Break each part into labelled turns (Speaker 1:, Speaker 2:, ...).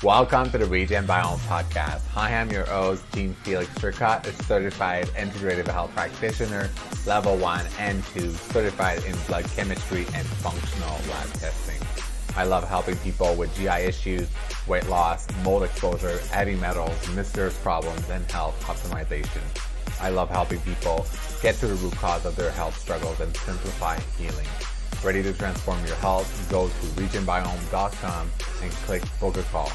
Speaker 1: Welcome to the RegenBiome podcast. Hi, I'm your host, Gene Felix Turcotte, a certified integrative health practitioner, level 1 and 2, certified in blood chemistry and functional lab testing. I love helping people with GI issues, weight loss, mold exposure, heavy metals, mysterious problems, and health optimization. I love helping people get to the root cause of their health struggles and simplify healing. Ready to transform your health? Go to RegenBiome.com and click book a call.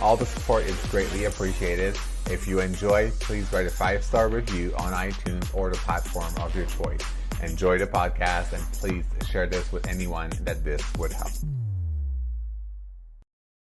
Speaker 1: All the support is greatly appreciated. If you enjoy, please write a 5-star review on iTunes or the platform of your choice. Enjoy the podcast and please share this with anyone that this would help.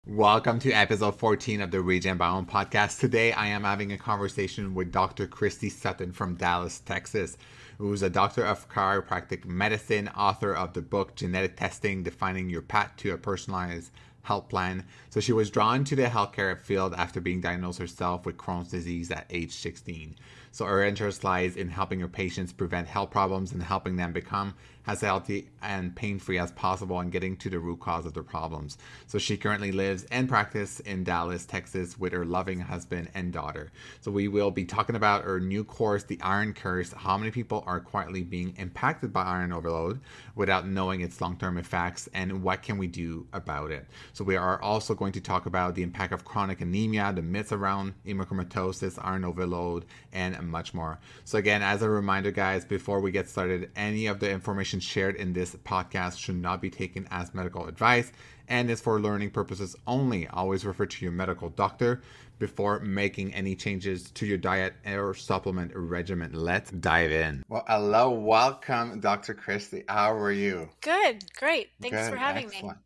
Speaker 1: Welcome to episode 14 of the RegenBiome podcast. Today I am having a conversation with Dr. Christy Sutton from Dallas, Texas, who's a doctor of chiropractic medicine, author of the book Genetic Testing, Defining Your Path to a Personalized Health Plan. So she was drawn to the healthcare field after being diagnosed herself with Crohn's disease at age 16. So her interest lies in helping her patients prevent health problems and helping them become as healthy and pain-free as possible and getting to the root cause of their problems. So she currently lives and practices in Dallas, Texas with her loving husband and daughter. So we will be talking about her new course, The Iron Curse, how many people are quietly being impacted by iron overload without knowing its long-term effects, and what can we do about it. So we are also going to talk about the impact of chronic anemia, the myths around hemochromatosis, iron overload, and much more. So again, as a reminder, guys, before we get started, any of the information shared in this podcast should not be taken as medical advice and is for learning purposes only. Always refer to your medical doctor before making any changes to your diet or supplement regimen. Let's dive in. Well, hello, welcome, Dr. Christy. How are you?
Speaker 2: Good, great. Thanks
Speaker 1: Good,
Speaker 2: for having
Speaker 1: excellent.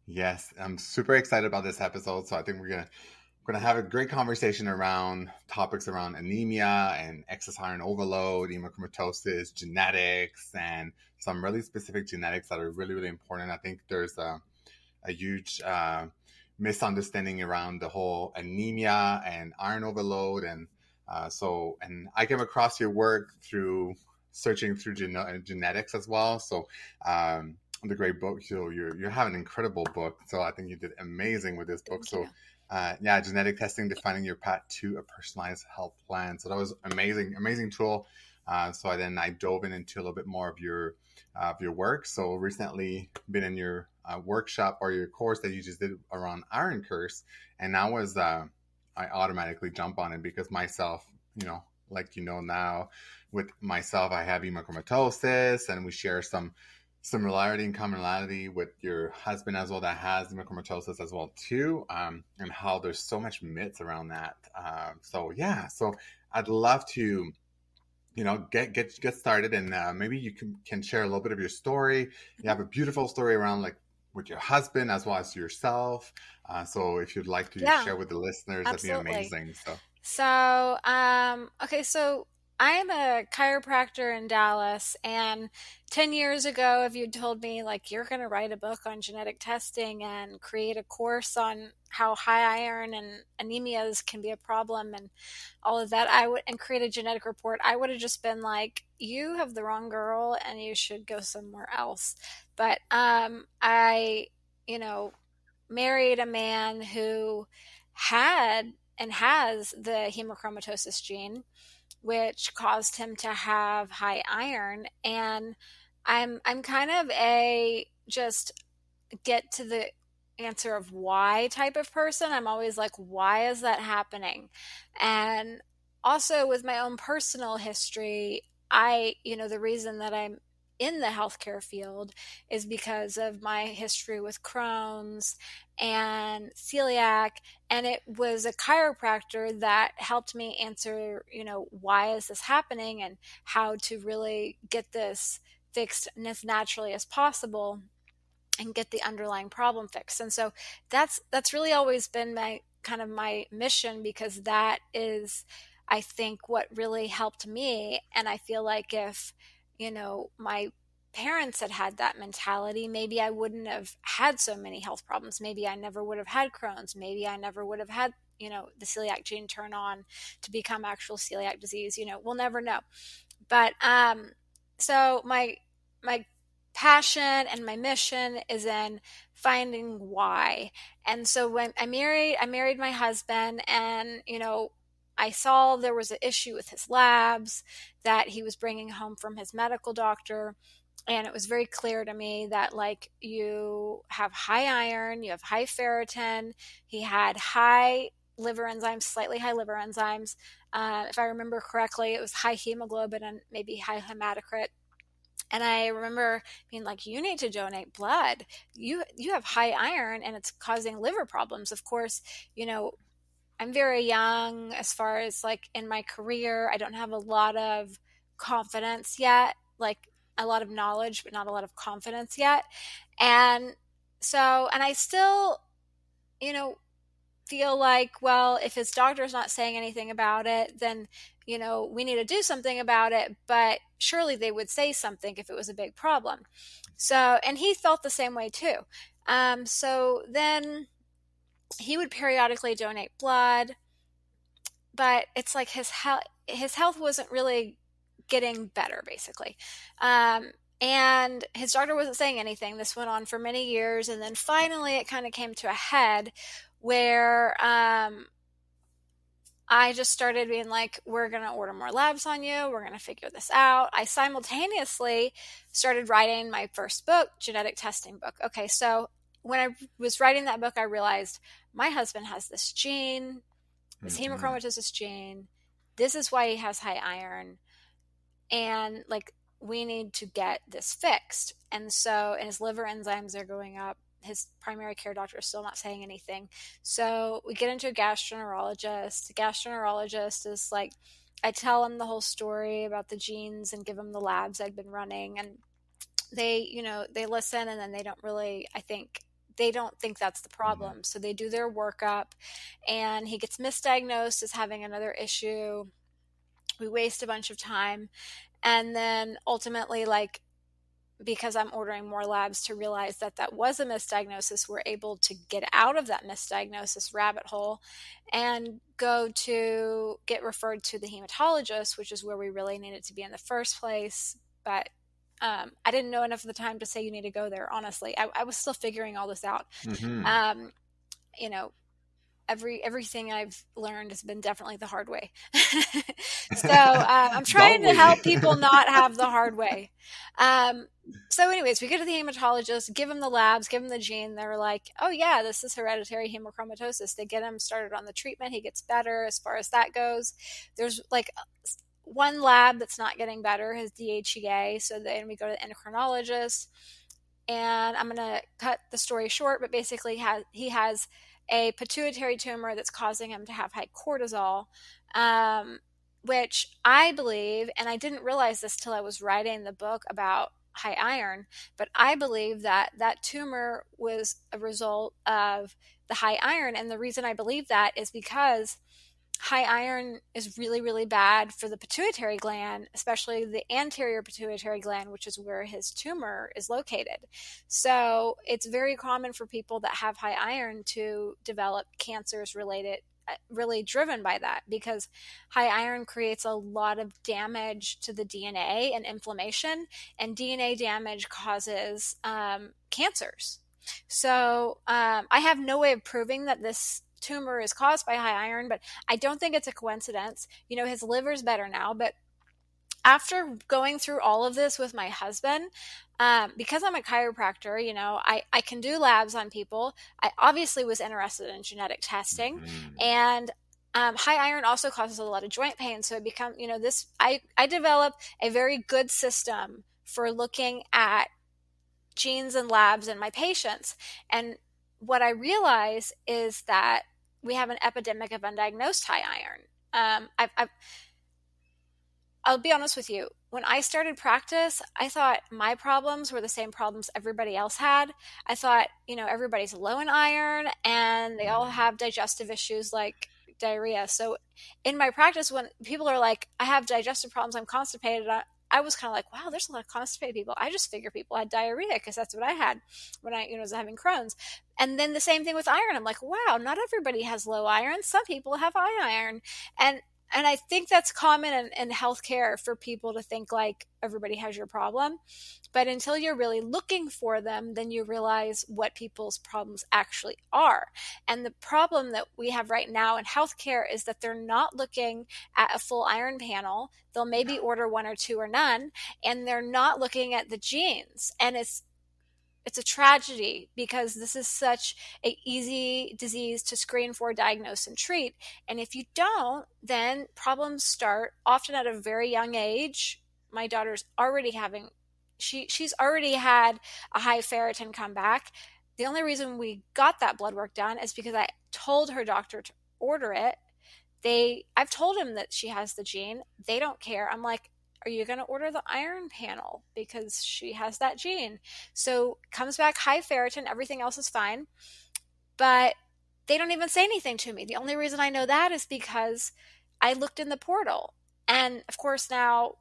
Speaker 1: Yes, I'm super excited about this episode. So I think we're gonna have a great conversation around topics around anemia and excess iron overload, hemochromatosis, genetics, and some really specific genetics that are really, really important. I think there's a huge misunderstanding around the whole anemia and iron overload, and and I came across your work through searching through genetics as well. So the great book, you have an incredible book. So I think you did amazing with this book.
Speaker 2: Thank
Speaker 1: So genetic testing, defining your path to a personalized health plan. So that was amazing tool. So I dove into a little bit more of your work. So recently been in your workshop or your course that you just did around Iron Curse, and I automatically jump on it because myself, now with myself, I have hemochromatosis, and we share some similarity and commonality with your husband as well that has hemochromatosis as well too, and how there's so much myths around that. So I'd love to get started, and maybe you can share a little bit of your story. You have a beautiful story around like with your husband as well as yourself. So if you'd like to share with the listeners,
Speaker 2: absolutely.
Speaker 1: that'd be amazing.
Speaker 2: So I'm a chiropractor in Dallas, and 10 years ago, if you'd told me like you're going to write a book on genetic testing and create a course on how high iron and anemias can be a problem and all of that, and create a genetic report, I would have just been like, you have the wrong girl and you should go somewhere else. But I, married a man who had and has the hemochromatosis gene, which caused him to have high iron. And I'm kind of a just get to the answer of why type of person. I'm always like, why is that happening? And also with my own personal history, the reason that I'm in the healthcare field is because of my history with Crohn's and celiac, and it was a chiropractor that helped me answer, why is this happening and how to really get this fixed as naturally as possible and get the underlying problem fixed. And so that's really always been my mission, because that is, I think, what really helped me. And I feel like if my parents had that mentality, maybe I wouldn't have had so many health problems. Maybe I never would have had Crohn's. Maybe I never would have had, the celiac gene turn on to become actual celiac disease. We'll never know. But so my passion and my mission is in finding why. And so when I married my husband, and I saw there was an issue with his labs that he was bringing home from his medical doctor. And it was very clear to me that, like, you have high iron, you have high ferritin. He had high liver enzymes, slightly high liver enzymes. If I remember correctly, it was high hemoglobin and maybe high hematocrit. And I remember being like, you need to donate blood. You have high iron and it's causing liver problems. Of course, I'm very young as far as like in my career. I don't have a lot of confidence yet, like a lot of knowledge, but not a lot of confidence yet. And and I still, you know, feel like, well, if his doctor's not saying anything about it, then, we need to do something about it. But surely they would say something if it was a big problem. So, and he felt the same way too. So then he would periodically donate blood, but it's like his health wasn't really getting better, basically. And his doctor wasn't saying anything. This went on for many years, and then finally it kind of came to a head where I just started being like, we're going to order more labs on you. We're going to figure this out. I simultaneously started writing my first book, genetic testing book. Okay, so when I was writing that book, I realized my husband has this gene, this hemochromatosis gene. This is why he has high iron. And like, we need to get this fixed. And his liver enzymes are going up. His primary care doctor is still not saying anything. So we get into a gastroenterologist. The gastroenterologist is like, I tell him the whole story about the genes and give him the labs I'd been running. And they listen, and then they don't really, they don't think that's the problem. So they do their workup, and he gets misdiagnosed as having another issue. We waste a bunch of time. And then ultimately, like, because I'm ordering more labs to realize that that was a misdiagnosis, we're able to get out of that misdiagnosis rabbit hole and go to get referred to the hematologist, which is where we really needed to be in the first place. But I didn't know enough of the time to say you need to go there. Honestly, I was still figuring all this out. You know, everything I've learned has been definitely the hard way. So I'm trying to help people not have the hard way. So anyways, we go to the hematologist, give him the labs, give him the gene. They're like, oh yeah, this is hereditary hemochromatosis. They get him started on the treatment. He gets better as far as that goes. There's like one lab that's not getting better, his DHEA. So then we go to the endocrinologist, and I'm going to cut the story short, but basically he has a pituitary tumor that's causing him to have high cortisol, which I believe, and I didn't realize this till I was writing the book about high iron, but I believe that that tumor was a result of the high iron. And the reason I believe that is because high iron is really, really bad for the pituitary gland, especially the anterior pituitary gland, which is where his tumor is located. So it's very common for people that have high iron to develop cancers related, really driven by that, because high iron creates a lot of damage to the DNA and inflammation, and DNA damage causes cancers. So I have no way of proving that this tumor is caused by high iron, but I don't think it's a coincidence. His liver's better now, but after going through all of this with my husband, because I'm a chiropractor, I can do labs on people. I obviously was interested in genetic testing, and high iron also causes a lot of joint pain. So it becomes, I developed a very good system for looking at genes and labs in my patients. And what I realize is that we have an epidemic of undiagnosed high iron. I'll be honest with you. When I started practice, I thought my problems were the same problems everybody else had. I thought, everybody's low in iron and they all have digestive issues like diarrhea. So in my practice, when people are like, I have digestive problems, I'm constipated, I was kind of like, wow, there's a lot of constipated people. I just figure people had diarrhea because that's what I had when I was having Crohn's. And then the same thing with iron. I'm like, wow, not everybody has low iron. Some people have high iron. And And I think that's common in healthcare for people to think like everybody has your problem. But until you're really looking for them, then you realize what people's problems actually are. And the problem that we have right now in healthcare is that they're not looking at a full iron panel. They'll maybe order one or two or none, and they're not looking at the genes. And it's a tragedy because this is such a easy disease to screen for, diagnose, and treat. And if you don't, then problems start often at a very young age. My daughter's already having, she's already had a high ferritin come back. The only reason we got that blood work done is because I told her doctor to order it. I've told him that she has the gene. They don't care. I'm like, are you going to order the iron panel because she has that gene? So comes back high ferritin, everything else is fine, but they don't even say anything to me. The only reason I know that is because I looked in the portal. And of course now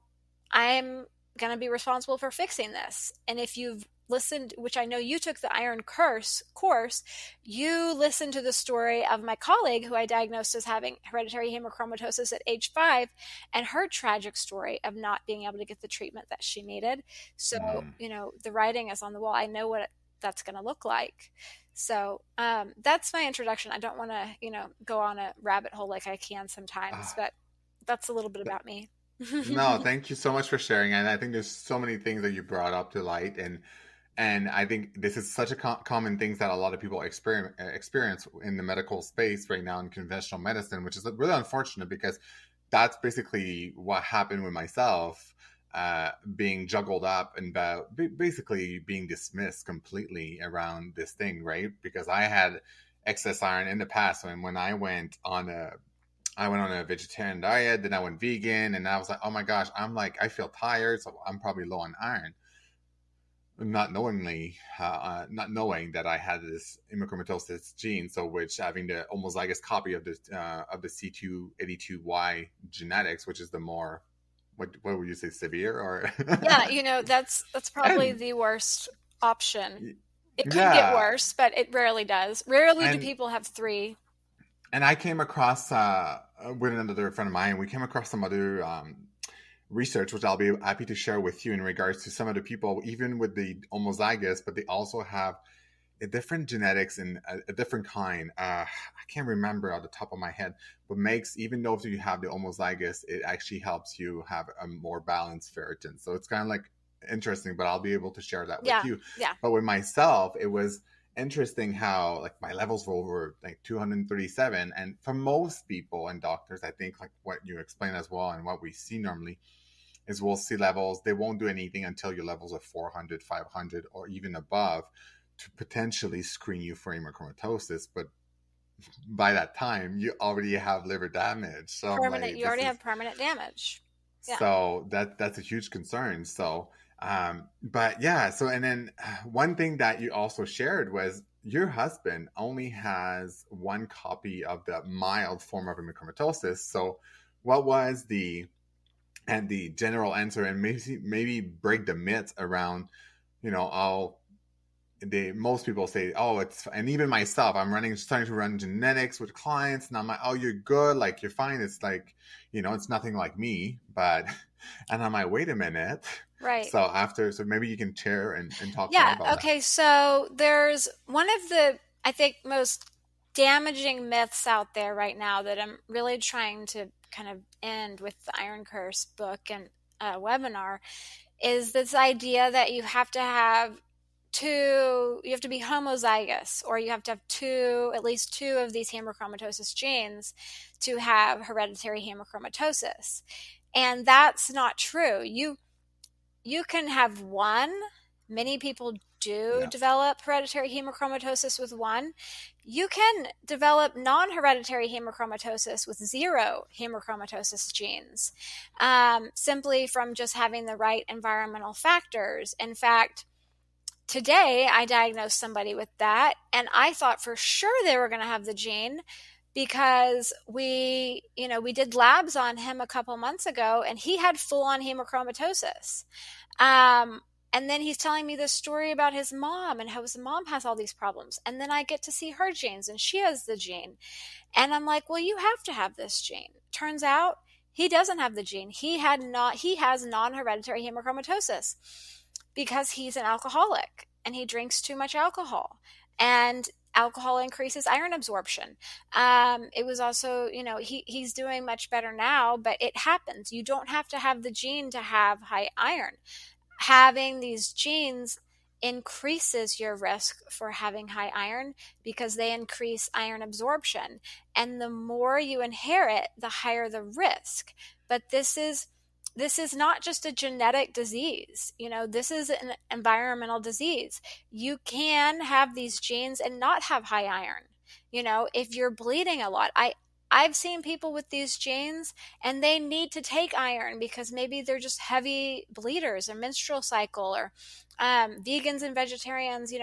Speaker 2: I'm going to be responsible for fixing this. And if you've listened, which I know you took the Iron Curse course, you listened to the story of my colleague who I diagnosed as having hereditary hemochromatosis at age 5 and her tragic story of not being able to get the treatment that she needed. So,
Speaker 1: Mm.
Speaker 2: the writing is on the wall. I know what that's going to look like. So that's my introduction. I don't want to, go on a rabbit hole like I can sometimes,
Speaker 1: Ah,
Speaker 2: but that's a little bit about me.
Speaker 1: no, thank you so much for sharing. And I think there's so many things that you brought up to light, and I think this is such a common things that a lot of people experience in the medical space right now in conventional medicine, which is really unfortunate because that's basically what happened with myself, being juggled up and basically being dismissed completely around this thing, right? Because I had excess iron in the past, and when I went on a vegetarian diet, then I went vegan, and I was like, oh my gosh, I feel tired, so I'm probably low on iron. Not knowing that I had this hemochromatosis gene, so which having the homozygous copy of the C282Y genetics, which is the more, what would you say, severe or
Speaker 2: Yeah, that's probably
Speaker 1: and
Speaker 2: the worst option. It could get
Speaker 1: yeah,
Speaker 2: worse, but it rarely does. Rarely do
Speaker 1: and
Speaker 2: people have three.
Speaker 1: and I came across with another friend of mine. We came across some other research, which I'll be happy to share with you in regards to some of the people, even with the homozygous, but they also have a different genetics and a different kind. I can't remember off the top of my head, but makes, even though if you have the homozygous, it actually helps you have a more balanced ferritin. So it's kind of like interesting, but I'll be able to share that with
Speaker 2: Yeah,
Speaker 1: you.
Speaker 2: yeah,
Speaker 1: But with myself, it was interesting how like my levels were over like 237, and for most people and doctors, I think like what you explain as well and what we see normally is we'll see levels, they won't do anything until your levels are 400, 500, or even above to potentially screen you for hemochromatosis. But by that time you already have liver damage, so I'm
Speaker 2: permanent.
Speaker 1: like,
Speaker 2: You
Speaker 1: this
Speaker 2: already
Speaker 1: is,
Speaker 2: have permanent damage. Yeah,
Speaker 1: so that's a huge concern. So but yeah, so and then one thing that you also shared was your husband only has one copy of the mild form of hemochromatosis. So what was the general answer, and maybe break the myth around, all most people say, oh, it's, and even myself, starting to run genetics with clients, and I'm like, oh, you're good, like you're fine. It's like, it's nothing like me, but, and I'm like, wait a minute.
Speaker 2: right.
Speaker 1: So maybe you can share and talk more
Speaker 2: Yeah.
Speaker 1: about that.
Speaker 2: Okay. So there's one of the, I think, most damaging myths out there right now that I'm really trying to kind of end with the Iron Curse book and webinar is this idea that you have to be homozygous, or you have to have at least two of these hemochromatosis genes to have hereditary hemochromatosis. And that's not true. You can have one. Many people do
Speaker 1: Yes.
Speaker 2: develop hereditary hemochromatosis with one. You can develop non-hereditary hemochromatosis with zero hemochromatosis genes, simply from just having the right environmental factors. In fact, today I diagnosed somebody with that, and I thought for sure they were going to have the gene because we did labs on him a couple months ago, and he had full-on hemochromatosis. Um, And then he's telling me this story about his mom and how his mom has all these problems. And then I get to see her genes and she has the gene. And I'm like, well, you have to have this gene. Turns out he doesn't have the gene. He has non-hereditary hemochromatosis because he's an alcoholic and he drinks too much alcohol. And alcohol increases iron absorption. It was also, he's doing much better now, but it happens. You don't have to have the gene to have high iron. Having these genes increases your risk for having high iron because they increase iron absorption. And the more you inherit, the higher the risk. But this is not just a genetic disease. This is an environmental disease. You can have these genes and not have high iron. If you're bleeding a lot, I've seen people with these genes and they need to take iron because maybe they're just heavy bleeders or menstrual cycle or vegans and vegetarians.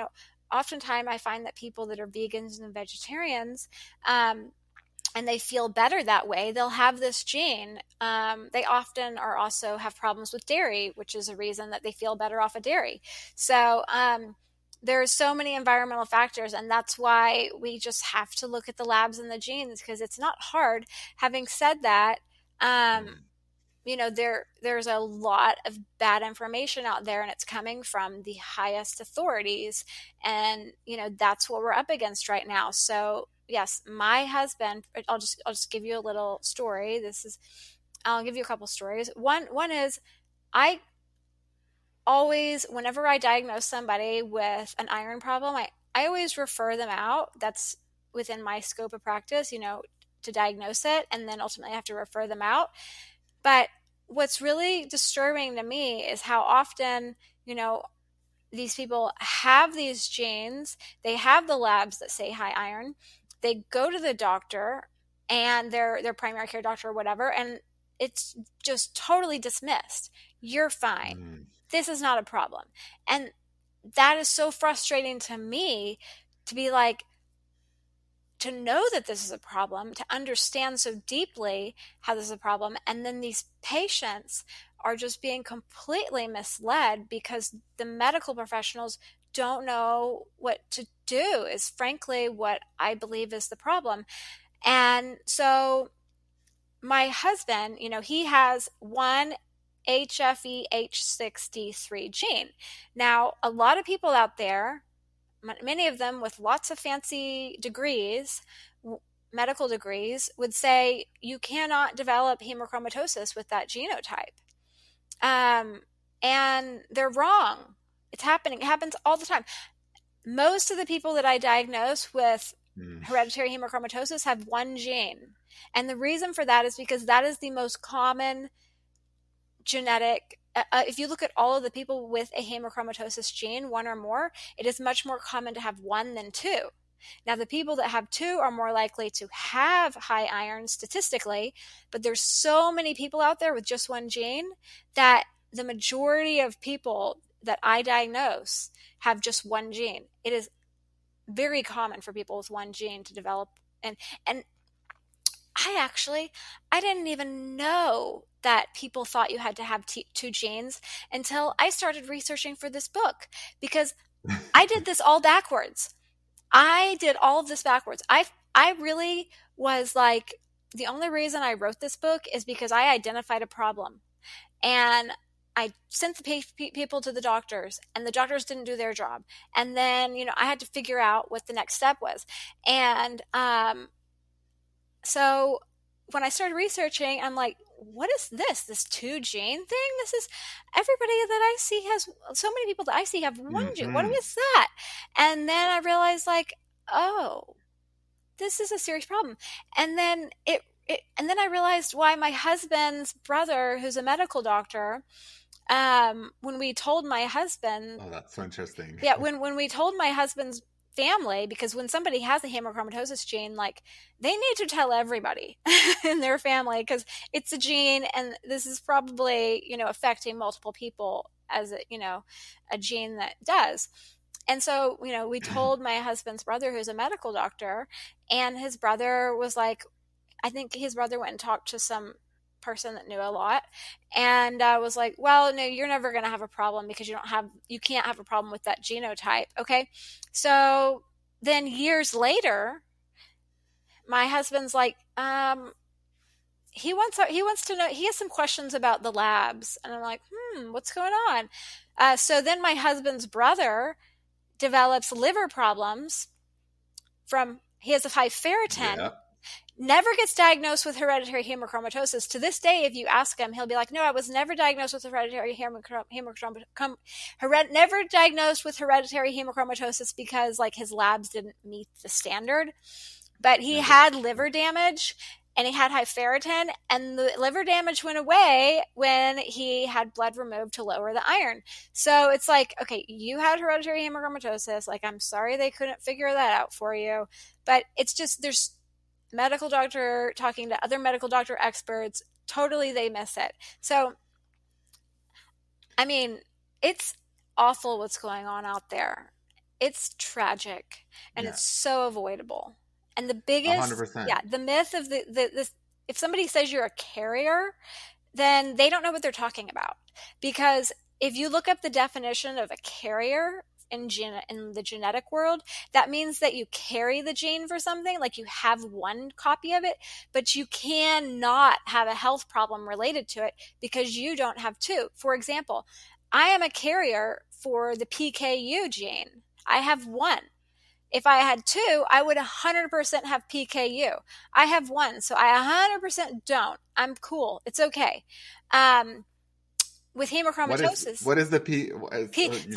Speaker 2: Oftentimes I find that people that are vegans and vegetarians, and they feel better that way, they'll have this gene. They often are also have problems with dairy, which is a reason that they feel better off of dairy. So there's so many environmental factors, and that's why we just have to look at the labs and the genes because it's not hard. Having said that,
Speaker 1: Mm.
Speaker 2: there's a lot of bad information out there, and it's coming from the highest authorities, and that's what we're up against right now. So yes, my husband, I'll just give you a little story. I'll give you a couple stories. One is, I always, whenever I diagnose somebody with an iron problem, I always refer them out. That's within my scope of practice, to diagnose it, and then ultimately I have to refer them out. But what's really disturbing to me is how often, these people have these genes, they have the labs that say high iron, they go to the doctor and their primary care doctor or whatever, and it's just totally dismissed. You're fine.
Speaker 1: Mm.
Speaker 2: This is not a problem. And that is so frustrating to me, to be like, to know that this is a problem, to understand so deeply how this is a problem, and then these patients are just being completely misled because the medical professionals don't know what to do, is frankly what I believe is the problem. And so my husband, he has one HFEH6D3 gene. Now, a lot of people out there, many of them with lots of fancy degrees, medical degrees, would say you cannot develop hemochromatosis with that genotype. And they're wrong. It's happening. It happens all the time. Most of the people that I diagnose with hereditary hemochromatosis have one gene. And the reason for that is because that is the most common genetic. If you look at all of the people with a hemochromatosis gene, one or more, it is much more common to have one than two. Now, the people that have two are more likely to have high iron statistically, but there's so many people out there with just one gene that the majority of people that I diagnose have just one gene. It is very common for people with one gene to develop. And I didn't even know that people thought you had to have two genes until I started researching for this book, because I did this all backwards. I did all of this backwards. I really was like, the only reason I wrote this book is because I identified a problem, and I sent the people to the doctors, and the doctors didn't do their job. And then, I had to figure out what the next step was. And so when I started researching, I'm like, what is this two gene thing? This is, everybody that I see has, so many people that I see have one gene. What is that? And then I realized, like, oh, this is a serious problem. And then and then I realized why my husband's brother, who's a medical doctor, when we told my husband,
Speaker 1: Oh, that's so interesting.
Speaker 2: yeah, when we told my husband's family, because when somebody has a hemochromatosis gene, like, they need to tell everybody in their family, because it's a gene and this is probably, affecting multiple people as a gene that does. And so, we told my husband's brother, who's a medical doctor, and his brother was like, I think his brother went and talked to some person that knew a lot. And I was like, well, no, you're never going to have a problem because you can't have a problem with that genotype. Okay. So then years later, my husband's like, he wants to know, he has some questions about the labs. And I'm like, what's going on? So then my husband's brother develops liver problems he has a high ferritin,
Speaker 1: Yeah.
Speaker 2: never gets diagnosed with hereditary hemochromatosis. To this day, if you ask him, he'll be like, no, I was never diagnosed with hereditary never diagnosed with hereditary hemochromatosis because like his labs didn't meet the standard. But he had liver damage and he had high ferritin, and the liver damage went away when he had blood removed to lower the iron. So it's like, okay, you had hereditary hemochromatosis. Like, I'm sorry they couldn't figure that out for you. But it's just, there's medical doctor talking to other medical doctor experts. Totally, they miss it. So, I mean, it's awful what's going on out there. It's tragic and it's so avoidable. And the biggest,
Speaker 1: 100%.
Speaker 2: the myth of this, if somebody says you're a carrier, then they don't know what they're talking about. Because if you look up the definition of a carrier in the genetic world, that means that you carry the gene for something, like you have one copy of it, but you cannot have a health problem related to it because you don't have two. For example, I am a carrier for the PKU gene. I have one. If I had two, I would 100% have PKU. I have one, so I 100% don't. I'm cool. It's okay. With hemochromatosis.
Speaker 1: What is the PKU?
Speaker 2: PKU.
Speaker 1: What is the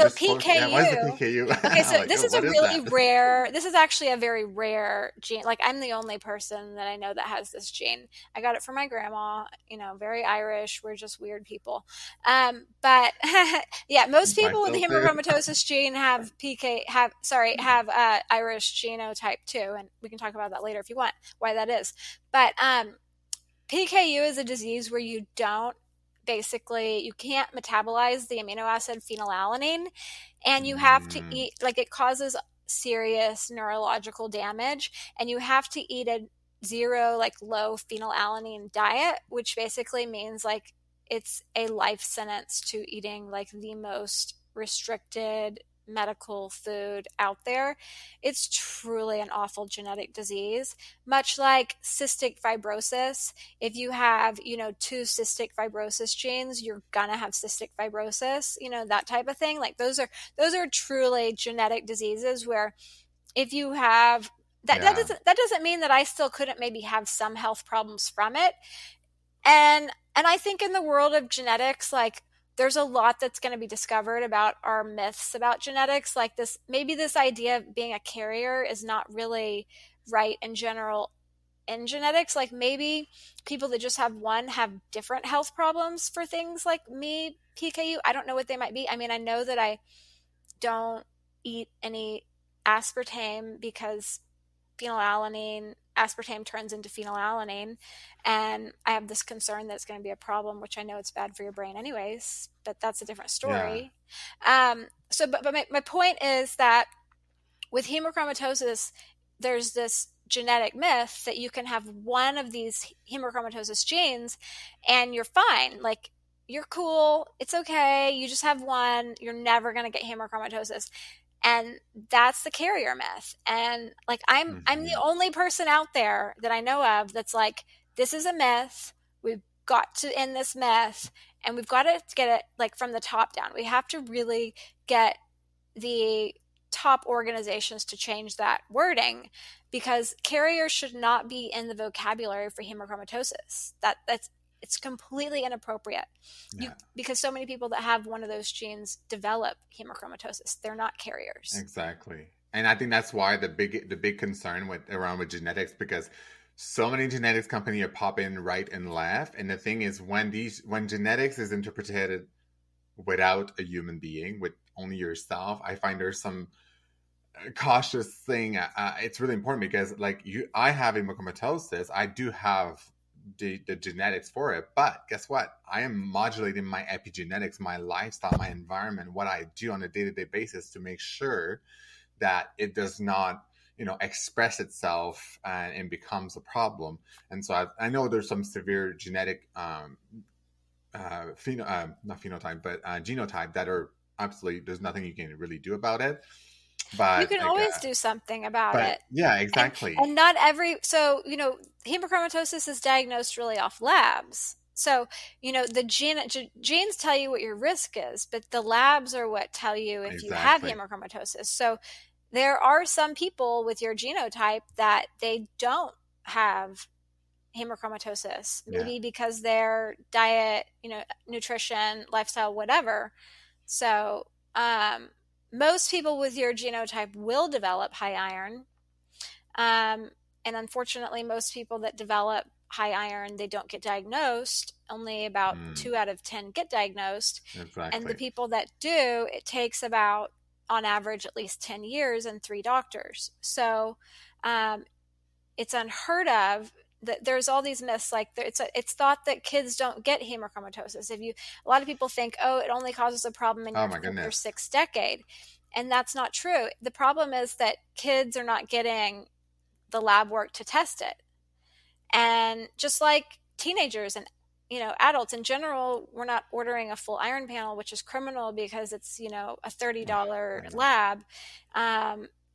Speaker 1: PKU?
Speaker 2: Okay, so
Speaker 1: like,
Speaker 2: this is a really
Speaker 1: that?
Speaker 2: rare, this is actually a very rare gene. Like, I'm the only person that I know that has this gene. I got it from my grandma, very Irish. We're just weird people. But yeah, most people with the hemochromatosis gene have Irish genotype too. And we can talk about that later if you want, why that is. But PKU is a disease where you can't metabolize the amino acid phenylalanine, and you have to eat, like, it causes serious neurological damage, and you have to eat a zero, like, low phenylalanine diet, which basically means like it's a life sentence to eating like the most restricted medical food out there. It's truly an awful genetic disease, much like cystic fibrosis. If you have, two cystic fibrosis genes, you're gonna have cystic fibrosis, that type of thing. Like, those are truly genetic diseases where if you have that, that doesn't mean that I still couldn't maybe have some health problems from it. And I think in the world of genetics, like, there's a lot that's going to be discovered about our myths about genetics. Like, maybe this idea of being a carrier is not really right in general in genetics. Like, maybe people that just have one have different health problems for things like me, PKU. I don't know what they might be. I mean, I know that I don't eat any aspartame because aspartame turns into phenylalanine, and I have this concern that it's going to be a problem, which I know it's bad for your brain anyways, but that's a different story. But my point is that with hemochromatosis, there's this genetic myth that you can have one of these hemochromatosis genes and you're fine. Like, you're cool, it's okay, you just have one, you're never going to get hemochromatosis. And that's the carrier myth. And like, I'm the only person out there that I know of that's like, this is a myth. We've got to end this myth, and we've got to get it like from the top down. We have to really get the top organizations to change that wording, because carriers should not be in the vocabulary for hemochromatosis. It's completely inappropriate because so many people that have one of those genes develop hemochromatosis. They're not carriers.
Speaker 1: Exactly. And I think that's why the big concern with genetics, because so many genetics companies are popping right and left. And the thing is, when genetics is interpreted without a human being, with only yourself, I find there's some cautious thing. It's really important because, like, I have hemochromatosis. I do have the genetics for it, but guess what? I am modulating my epigenetics, my lifestyle, my environment, what I do on a day-to-day basis to make sure that it does not express itself and becomes a problem. And so I know there's some severe genetic not phenotype, but genotype that are absolutely, there's nothing you can really do about it.
Speaker 2: You
Speaker 1: But
Speaker 2: can
Speaker 1: like,
Speaker 2: always do something about
Speaker 1: but
Speaker 2: it.
Speaker 1: yeah,
Speaker 2: And
Speaker 1: exactly.
Speaker 2: and not every so, hemochromatosis is diagnosed really off labs. So, genes tell you what your risk is, but the labs are what tell you if you have
Speaker 1: Exactly.
Speaker 2: hemochromatosis. So, there are some people with your genotype that they don't have hemochromatosis,
Speaker 1: Yeah.
Speaker 2: maybe because their diet, nutrition, lifestyle, whatever. So, most people with your genotype will develop high iron. Um, and unfortunately, most people that develop high iron, they don't get diagnosed. Only about
Speaker 1: Mm,
Speaker 2: 2 out of 10 get diagnosed. And the
Speaker 1: exactly.
Speaker 2: people that do, it takes about, on average, at least 10 years and 3 doctors. So, um, it's unheard of that there's all these myths like it's thought that kids don't get hemochromatosis. A lot of people think, oh, it only causes a problem in
Speaker 1: Oh
Speaker 2: your
Speaker 1: my
Speaker 2: fifth or
Speaker 1: goodness.
Speaker 2: sixth decade, and that's not true. The problem is that kids are not getting the lab work to test it, and just like teenagers and adults in general, we're not ordering a full iron panel, which is criminal because it's a $30
Speaker 1: I know.
Speaker 2: lab.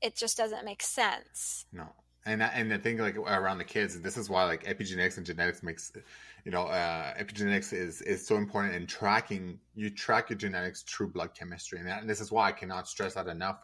Speaker 2: It just doesn't make sense.
Speaker 1: No. And I think like around the kids, and this is why like epigenetics and genetics makes, epigenetics is so important in tracking. You track your genetics through blood chemistry, and this is why I cannot stress that enough.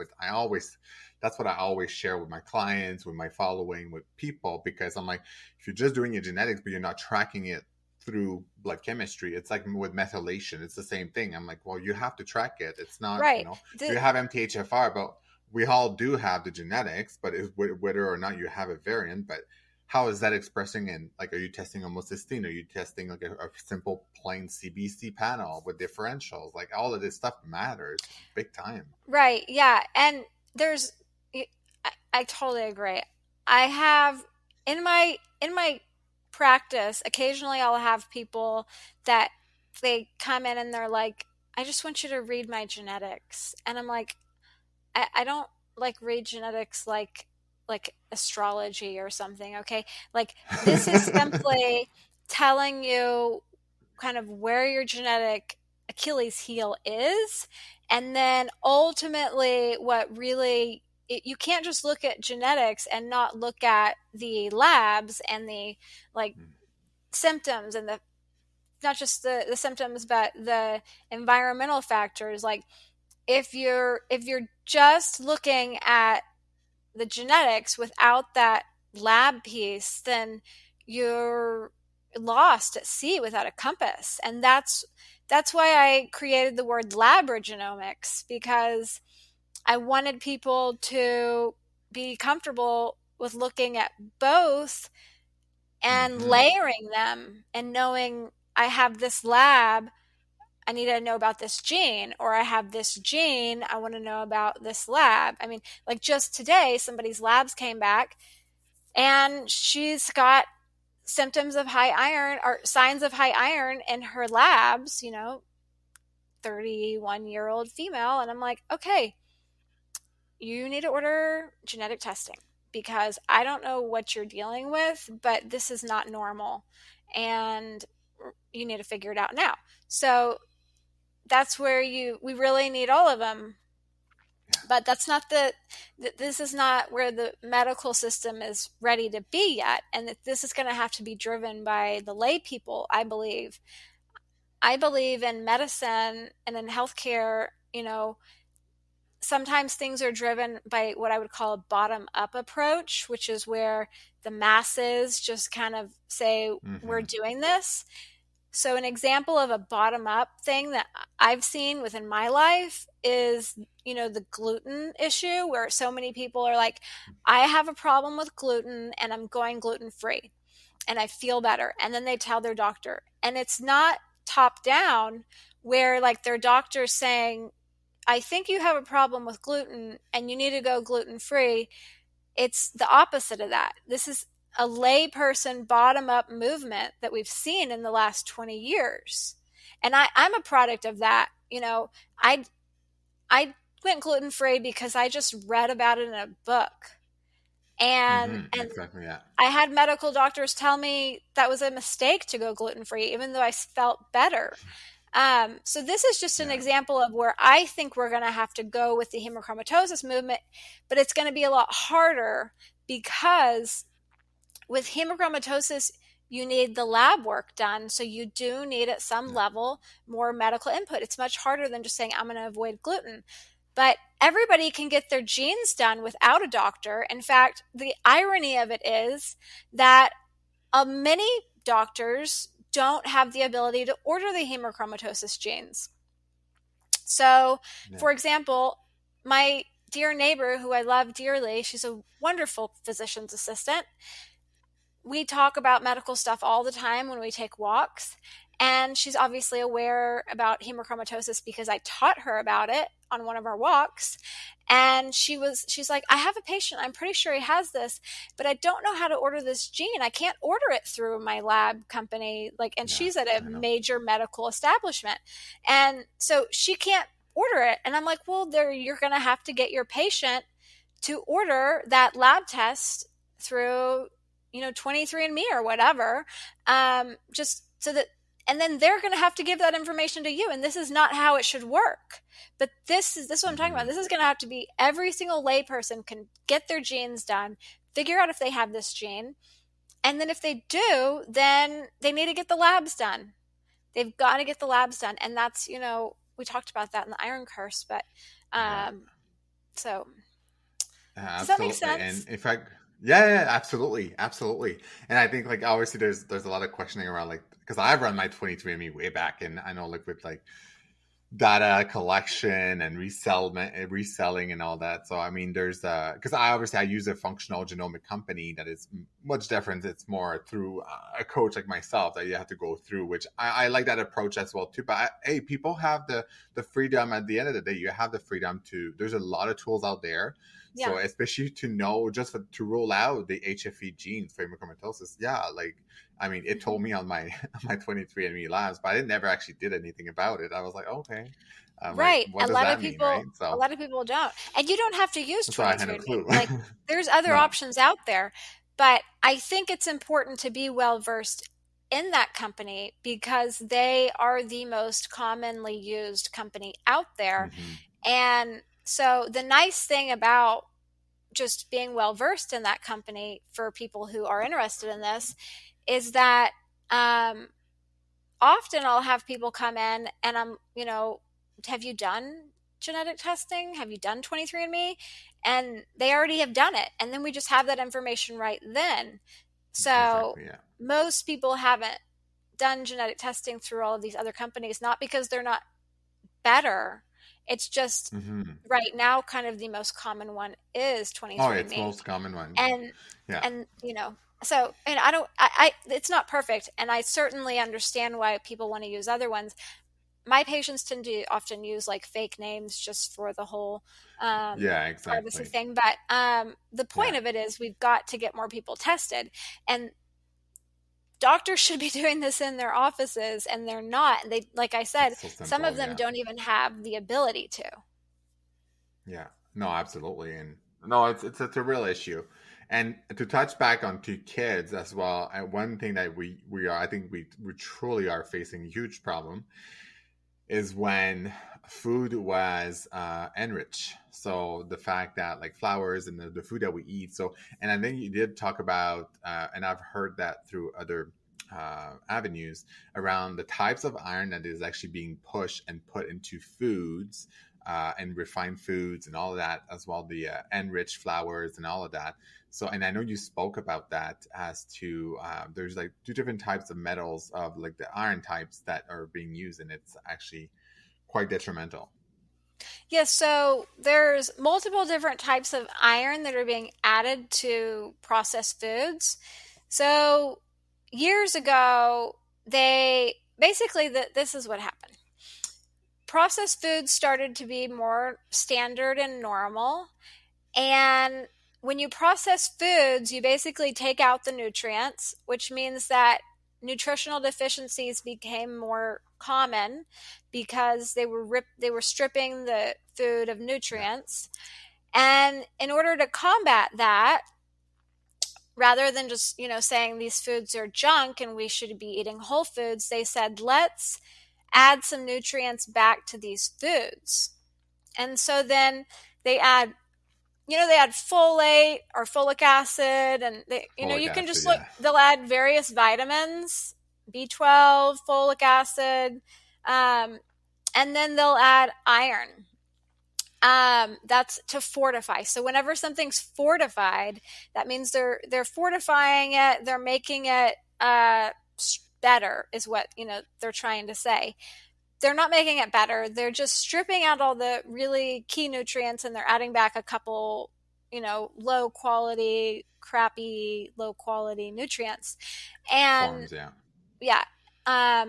Speaker 1: That's what I always share with my clients, with my following, with people, because I'm like, if you're just doing your genetics but you're not tracking it through blood chemistry, it's like with methylation. It's the same thing. I'm like, well, you have to track it. It's not,
Speaker 2: Right.
Speaker 1: you have MTHFR, but we all do have the genetics, but whether or not you have a variant, but how is that expressing in, like, are you testing homocysteine? Are you testing like a simple plain CBC panel with differentials? Like all of this stuff matters big time.
Speaker 2: Right. Yeah. And there's, I totally agree. I have in my practice, occasionally I'll have people that they come in and they're like, I just want you to read my genetics. And I'm like, I don't like read genetics like astrology or something. Okay. Like this is simply telling you kind of where your genetic Achilles heel is. And then ultimately, you can't just look at genetics and not look at the labs and the like symptoms and the not just the symptoms, but the environmental factors. Like if you're just looking at the genetics without that lab piece, then you're lost at sea without a compass. And that's why I created the word labragenomics, because I wanted people to be comfortable with looking at both and
Speaker 1: Mm-hmm.
Speaker 2: layering them and knowing I have this lab, I need to know about this gene, or I have this gene, I want to know about this lab. I mean, like just today, somebody's labs came back and she's got symptoms of high iron or signs of high iron in her labs, 31-year-old female. And I'm like, okay, you need to order genetic testing because I don't know what you're dealing with, but this is not normal. And you need to figure it out now. So that's where we really need all of them, but that's not this is not where the medical system is ready to be yet, and this is going to have to be driven by the lay people. I believe in medicine and in healthcare. Sometimes things are driven by what I would call a bottom up approach, which is where the masses just kind of say, we're
Speaker 1: Mm-hmm.
Speaker 2: doing this. So, an example of a bottom up thing that I've seen within my life is, the gluten issue, where so many people are like, I have a problem with gluten and I'm going gluten free and I feel better. And then they tell their doctor, and it's not top down, where like their doctor's saying, I think you have a problem with gluten and you need to go gluten free. It's the opposite of that. This is a layperson bottom up movement that we've seen in the last 20 years. And I'm a product of that. I went gluten free because I just read about it in a book. And
Speaker 1: Exactly. Yeah.
Speaker 2: I had medical doctors tell me that was a mistake to go gluten-free, even though I felt better. So this is just an
Speaker 1: Yeah.
Speaker 2: example of where I think we're going to have to go with the hemochromatosis movement, but it's going to be a lot harder because with hemochromatosis, you need the lab work done. So you do need at some
Speaker 1: Yeah.
Speaker 2: level more medical input. It's much harder than just saying, I'm going to avoid gluten. But everybody can get their genes done without a doctor. In fact, the irony of it is that many doctors don't have the ability to order the hemochromatosis genes. So,
Speaker 1: Yeah.
Speaker 2: for example, my dear neighbor, who I love dearly, she's a wonderful physician's assistant. We talk about medical stuff all the time when we take walks. And she's obviously aware about hemochromatosis because I taught her about it on one of our walks. And she's like, I have a patient. I'm pretty sure he has this, but I don't know how to order this gene. I can't order it through my lab company. Like, and
Speaker 1: Yeah.
Speaker 2: she's at a
Speaker 1: I know.
Speaker 2: major medical establishment. And so she can't order it. And I'm like, well, you're going to have to get your patient to order that lab test through 23andMe or whatever, just so that, and then they're going to have to give that information to you. And this is not how it should work. But this is what I'm talking about. This is going to have to be every single layperson can get their genes done, figure out if they have this gene. And then if they do, then they need to get the labs done. They've got to get the labs done. And that's, we talked about that in the iron curse, but,
Speaker 1: Yeah.
Speaker 2: so does that make
Speaker 1: Absolutely. And
Speaker 2: sense?
Speaker 1: in fact, yeah, yeah, absolutely, absolutely. And I think like obviously there's a lot of questioning around like because I've run my 23andMe way back, and I know like with like data collection and reselling and all that. So I mean, there's because I use a functional genomic company that is much different. It's more through a coach like myself that you have to go through, which I like that approach as well too. But hey, people have the freedom at the end of the day. You have the freedom to. There's a lot of tools out there. So
Speaker 2: Yeah.
Speaker 1: especially to know to rule out the HFE genes for hemochromatosis, yeah, like I mean, it told
Speaker 2: Mhm.
Speaker 1: me on my my 23andMe labs, but I never actually did anything about it. I was like, okay, I'm like,
Speaker 2: Right.
Speaker 1: what does that mean, right?
Speaker 2: A
Speaker 1: So
Speaker 2: lot of people don't. And you don't have to use
Speaker 1: so I had no
Speaker 2: 23andMe.
Speaker 1: clue.
Speaker 2: Like there's other
Speaker 1: No,
Speaker 2: options out there, but I think it's important to be well versed in that company because they are the most commonly used company out there.
Speaker 1: hmm
Speaker 2: And so the nice thing about just being well versed in that company for people who are interested in this is that um, often I'll have people come in and have you done genetic testing? Have you done 23andMe? And they already have done it. And then we just have that information right then. So
Speaker 1: exactly, yeah,
Speaker 2: most people haven't done genetic testing through all of these other companies, not because they're not better. It's just
Speaker 1: hmm
Speaker 2: right now, kind of the most common one is
Speaker 1: oh, it's
Speaker 2: 23andMe.
Speaker 1: most common one,
Speaker 2: And,
Speaker 1: yeah,
Speaker 2: and, so, and it's not perfect. And I certainly understand why people want to use other ones. My patients tend to often use like fake names just for the whole
Speaker 1: yeah,
Speaker 2: privacy
Speaker 1: exactly,
Speaker 2: thing. But the point
Speaker 1: yeah,
Speaker 2: of it is we've got to get more people tested. And doctors should be doing this in their offices, and they're not. They, like I said,
Speaker 1: it's so
Speaker 2: some of
Speaker 1: simple,
Speaker 2: them
Speaker 1: yeah.
Speaker 2: don't even have the ability to.
Speaker 1: Yeah, no, absolutely, and no, it's a real issue. And to touch back on to kids as well, one thing that we are, I think we truly are facing a huge problem is when food was enriched. So the fact that like flours and the food that we eat. So, and I think you did talk about, and I've heard that through other avenues around the types of iron that is actually being pushed and put into foods and refined foods and all of that, as well the enriched flours and all of that. So, and I know you spoke about that as to there's like two different types of metals of like the iron types that are being used, and it's actually quite detrimental.
Speaker 2: Yes, so there's multiple different types of iron that are being added to processed foods. So years ago, they basically this is what happened. Processed foods started to be more standard and normal, and when you process foods, you basically take out the nutrients, which means that nutritional deficiencies became more common because they were stripping the food of
Speaker 1: Yeah.
Speaker 2: nutrients. And in order to combat that, rather than just, saying these foods are junk and we should be eating whole foods, they said, let's add some nutrients back to these foods. And so then they add, they add folate or folic acid, and
Speaker 1: Folic
Speaker 2: you can
Speaker 1: acid,
Speaker 2: just look,
Speaker 1: yeah.
Speaker 2: they'll add various vitamins, B12, folic acid, um, and then they'll add iron. That's to fortify. So whenever something's fortified, that means they're fortifying it, they're making it better, is what they're trying to say. They're not making it better. They're just stripping out all the really key nutrients, and they're adding back a couple, low quality, crappy, low quality nutrients. And
Speaker 1: Forms, yeah.
Speaker 2: yeah.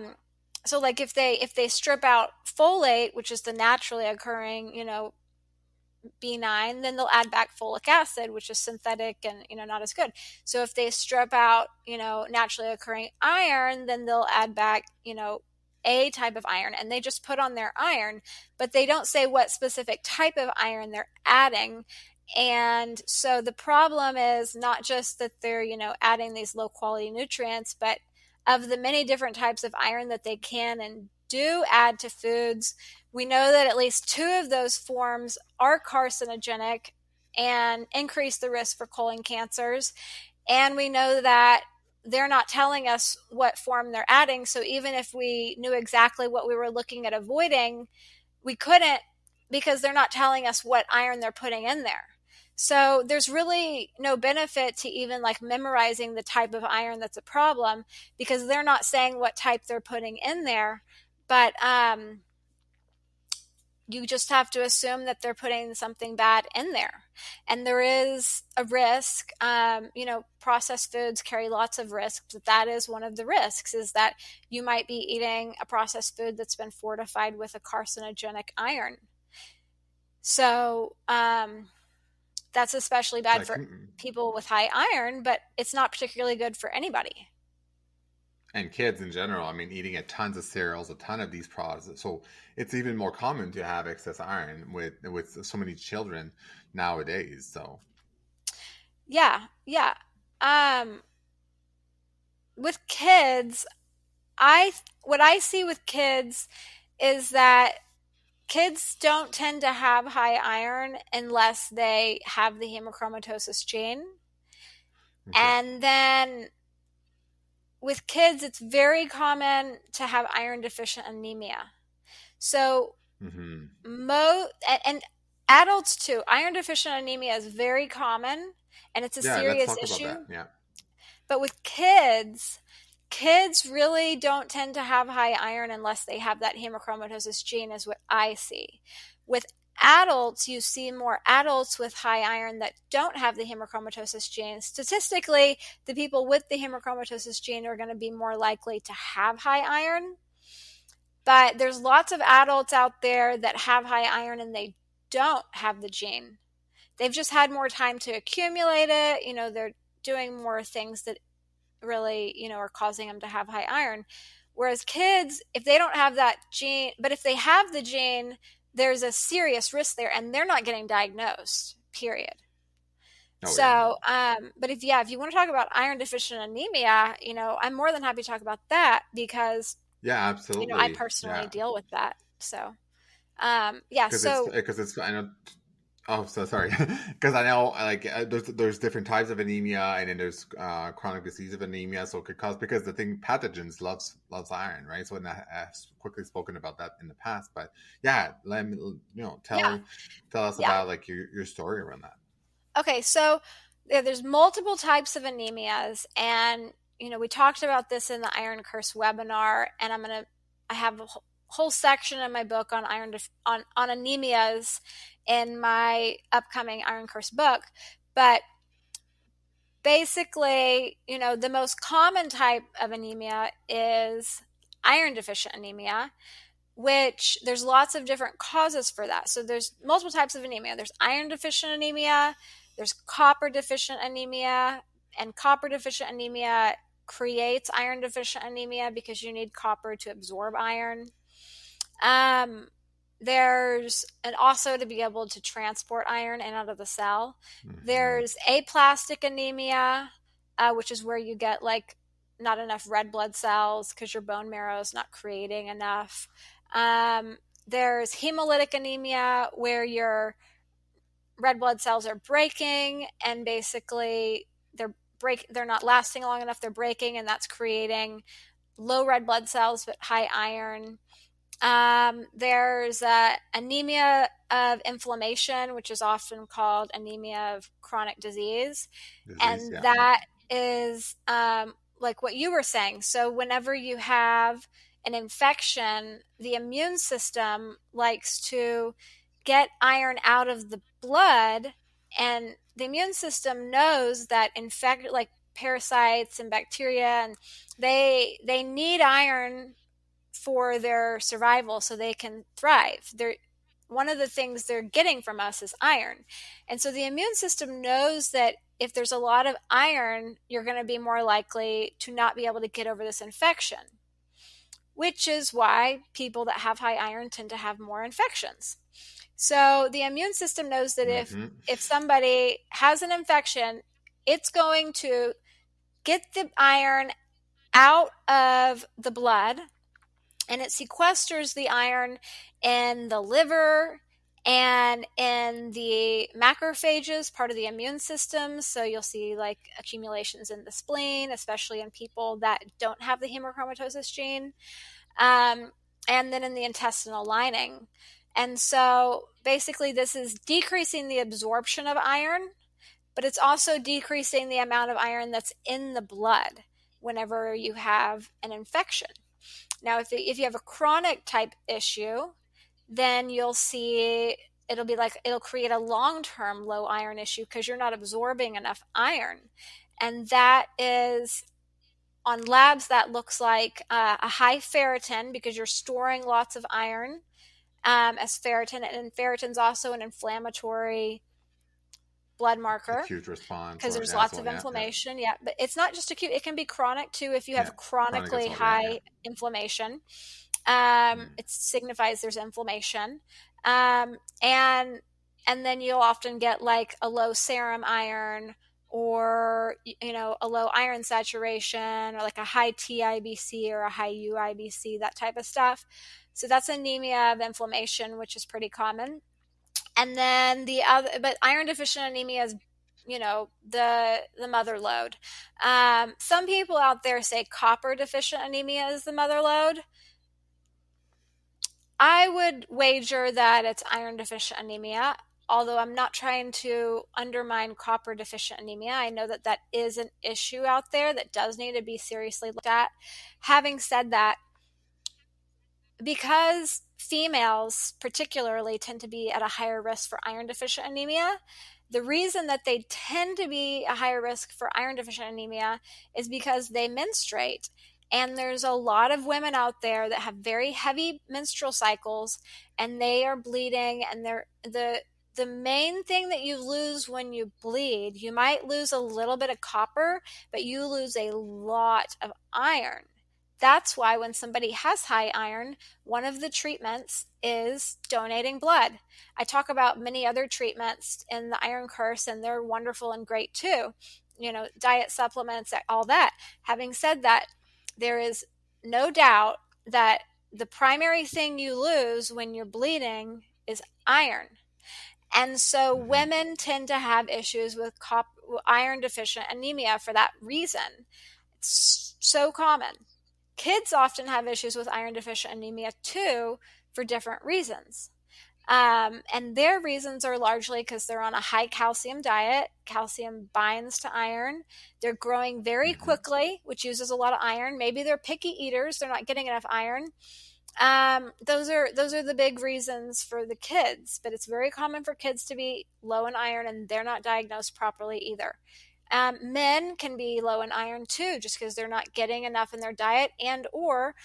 Speaker 2: So like if they strip out folate, which is the naturally occurring, B9, then they'll add back folic acid, which is synthetic and not as good. So if they strip out naturally occurring iron, then they'll add back a type of iron, and they just put on their iron, but they don't say what specific type of iron they're adding. And so the problem is not just that they're adding these low quality nutrients, but of the many different types of iron that they can and do add to foods, we know that at least two of those forms are carcinogenic and increase the risk for colon cancers. And we know that they're not telling us what form they're adding. So even if we knew exactly what we were looking at avoiding, we couldn't, because they're not telling us what iron they're putting in there. So there's really no benefit to even like memorizing the type of iron that's a problem, because they're not saying what type they're putting in there. But you just have to assume that they're putting something bad in there. And there is a risk. Processed foods carry lots of risks, but that is one of the risks, is that you might be eating a processed food that's been fortified with a carcinogenic iron. So that's especially bad
Speaker 1: Like,
Speaker 2: for people with high iron, but it's not particularly good for anybody.
Speaker 1: and kids in general, I mean, eating a tons of cereals, a ton of these products. So it's even more common to have excess iron with so many children nowadays. So
Speaker 2: Yeah, yeah. Um, with kids, I what I see with kids is that kids don't tend to have high iron unless they have the hemochromatosis gene.
Speaker 1: okay.
Speaker 2: And then with kids, it's very common to have iron deficient anemia. So
Speaker 1: Hmm.
Speaker 2: and adults too, iron deficient anemia is very common, and it's a
Speaker 1: Yeah, let's
Speaker 2: serious
Speaker 1: talk about
Speaker 2: issue.
Speaker 1: that. Yeah.
Speaker 2: But with kids really don't tend to have high iron unless they have that hemochromatosis gene, is what I see. With adults, you see more adults with high iron that don't have the hemochromatosis gene. Statistically, the people with the hemochromatosis gene are going to be more likely to have high iron. But there's lots of adults out there that have high iron and they don't have the gene. They've just had more time to accumulate it. They're doing more things that really, are causing them to have high iron. Whereas kids, if they don't have that gene, but if they have the gene, there's a serious risk there, and they're not getting diagnosed, period.
Speaker 1: Oh yeah, no.
Speaker 2: So, but if you want to talk about iron deficient anemia, I'm more than happy to talk about that, because,
Speaker 1: Yeah,
Speaker 2: I
Speaker 1: absolutely.
Speaker 2: personally
Speaker 1: Yeah,
Speaker 2: deal with that. So, yeah. So
Speaker 1: because it's I know. Oh, so sorry. Because I know, like, there's different types of anemia, and then there's chronic disease of anemia. So it could cause, because the thing, pathogens loves iron, right? So, and I've quickly spoken about that in the past, but yeah, let me
Speaker 2: yeah,
Speaker 1: tell us
Speaker 2: yeah.
Speaker 1: about like your story around that.
Speaker 2: Okay, so there's multiple types of anemias, and we talked about this in the Iron Curse webinar, and I have a whole section in my book on on anemias in my upcoming Iron Curse book. But basically, the most common type of anemia is iron deficient anemia, which there's lots of different causes for that. So there's multiple types of anemia. There's iron deficient anemia, there's copper deficient anemia, and copper deficient anemia creates iron deficient anemia because you need copper to absorb iron. Um, there's and also to be able to transport iron in and out of the cell.
Speaker 1: Hmm.
Speaker 2: There's aplastic anemia, which is where you get like not enough red blood cells because your bone marrow is not creating enough. Um, there's hemolytic anemia, where your red blood cells are breaking, and basically they're not lasting long enough. They're breaking, and that's creating low red blood cells but high iron. There's anemia of inflammation, which is often called anemia of chronic disease.
Speaker 1: Disease,
Speaker 2: And
Speaker 1: yeah.
Speaker 2: that is like what you were saying. So, whenever you have an infection, the immune system likes to get iron out of the blood. And the immune system knows that like parasites and bacteria, and they need iron for their survival so they can thrive. One of the things they're getting from us is iron. And so the immune system knows that if there's a lot of iron, you're going to be more likely to not be able to get over this infection, which is why people that have high iron tend to have more infections. So the immune system knows that
Speaker 1: Mm-hmm.
Speaker 2: if somebody has an infection, it's going to get the iron out of the blood, and it sequesters the iron in the liver and in the macrophages, part of the immune system. So you'll see like accumulations in the spleen, especially in people that don't have the hemochromatosis gene, and then in the intestinal lining. And so basically, this is decreasing the absorption of iron, but it's also decreasing the amount of iron that's in the blood whenever you have an infection. Now, if you have a chronic type issue, then you'll see it'll create a long-term low iron issue because you're not absorbing enough iron. And that is, on labs, that looks like a high ferritin, because you're storing lots of iron as ferritin. And ferritin's also an inflammatory blood marker
Speaker 1: Acute response,
Speaker 2: because
Speaker 1: or
Speaker 2: there's
Speaker 1: yeah,
Speaker 2: lots
Speaker 1: so
Speaker 2: of
Speaker 1: yeah, yeah,
Speaker 2: inflammation. Yeah, but it's not just acute. It can be chronic too if you
Speaker 1: yeah.
Speaker 2: have
Speaker 1: Chronic as
Speaker 2: chronically
Speaker 1: well, yeah, yeah.
Speaker 2: high inflammation.
Speaker 1: Mm.
Speaker 2: It signifies there's inflammation. Um, and and then you'll often get like a low serum iron, or a low iron saturation, or like a high TIBC or a high UIBC, that type of stuff. So that's anemia of inflammation, which is pretty common. And then but iron deficient anemia is, the mother lode. Some people out there say copper deficient anemia is the mother lode. I would wager that it's iron deficient anemia, although I'm not trying to undermine copper deficient anemia. I know that that is an issue out there that does need to be seriously looked at. Having said that, because females particularly tend to be at a higher risk for iron deficient anemia, the reason that they tend to be a higher risk for iron deficient anemia is because they menstruate. And there's a lot of women out there that have very heavy menstrual cycles, and they are bleeding, and the main thing that you lose when you bleed, you might lose a little bit of copper, but you lose a lot of iron. That's why when somebody has high iron, one of the treatments is donating blood. I talk about many other treatments in the Iron Curse, and they're wonderful and great too. Diet supplements, all that. Having said that, there is no doubt that the primary thing you lose when you're bleeding is iron. And so
Speaker 1: Mm-hmm.
Speaker 2: women tend to have issues with iron deficient anemia for that reason. It's so common. Kids often have issues with iron deficient anemia too, for different reasons. And their reasons are largely because they're on a high calcium diet. Calcium binds to iron. They're growing very
Speaker 1: Mm-hmm.
Speaker 2: quickly, which uses a lot of iron. Maybe they're picky eaters. They're not getting enough iron. Those are the big reasons for the kids, but it's very common for kids to be low in iron, and they're not diagnosed properly either. Men can be low in iron too, just because they're not getting enough in their diet, and or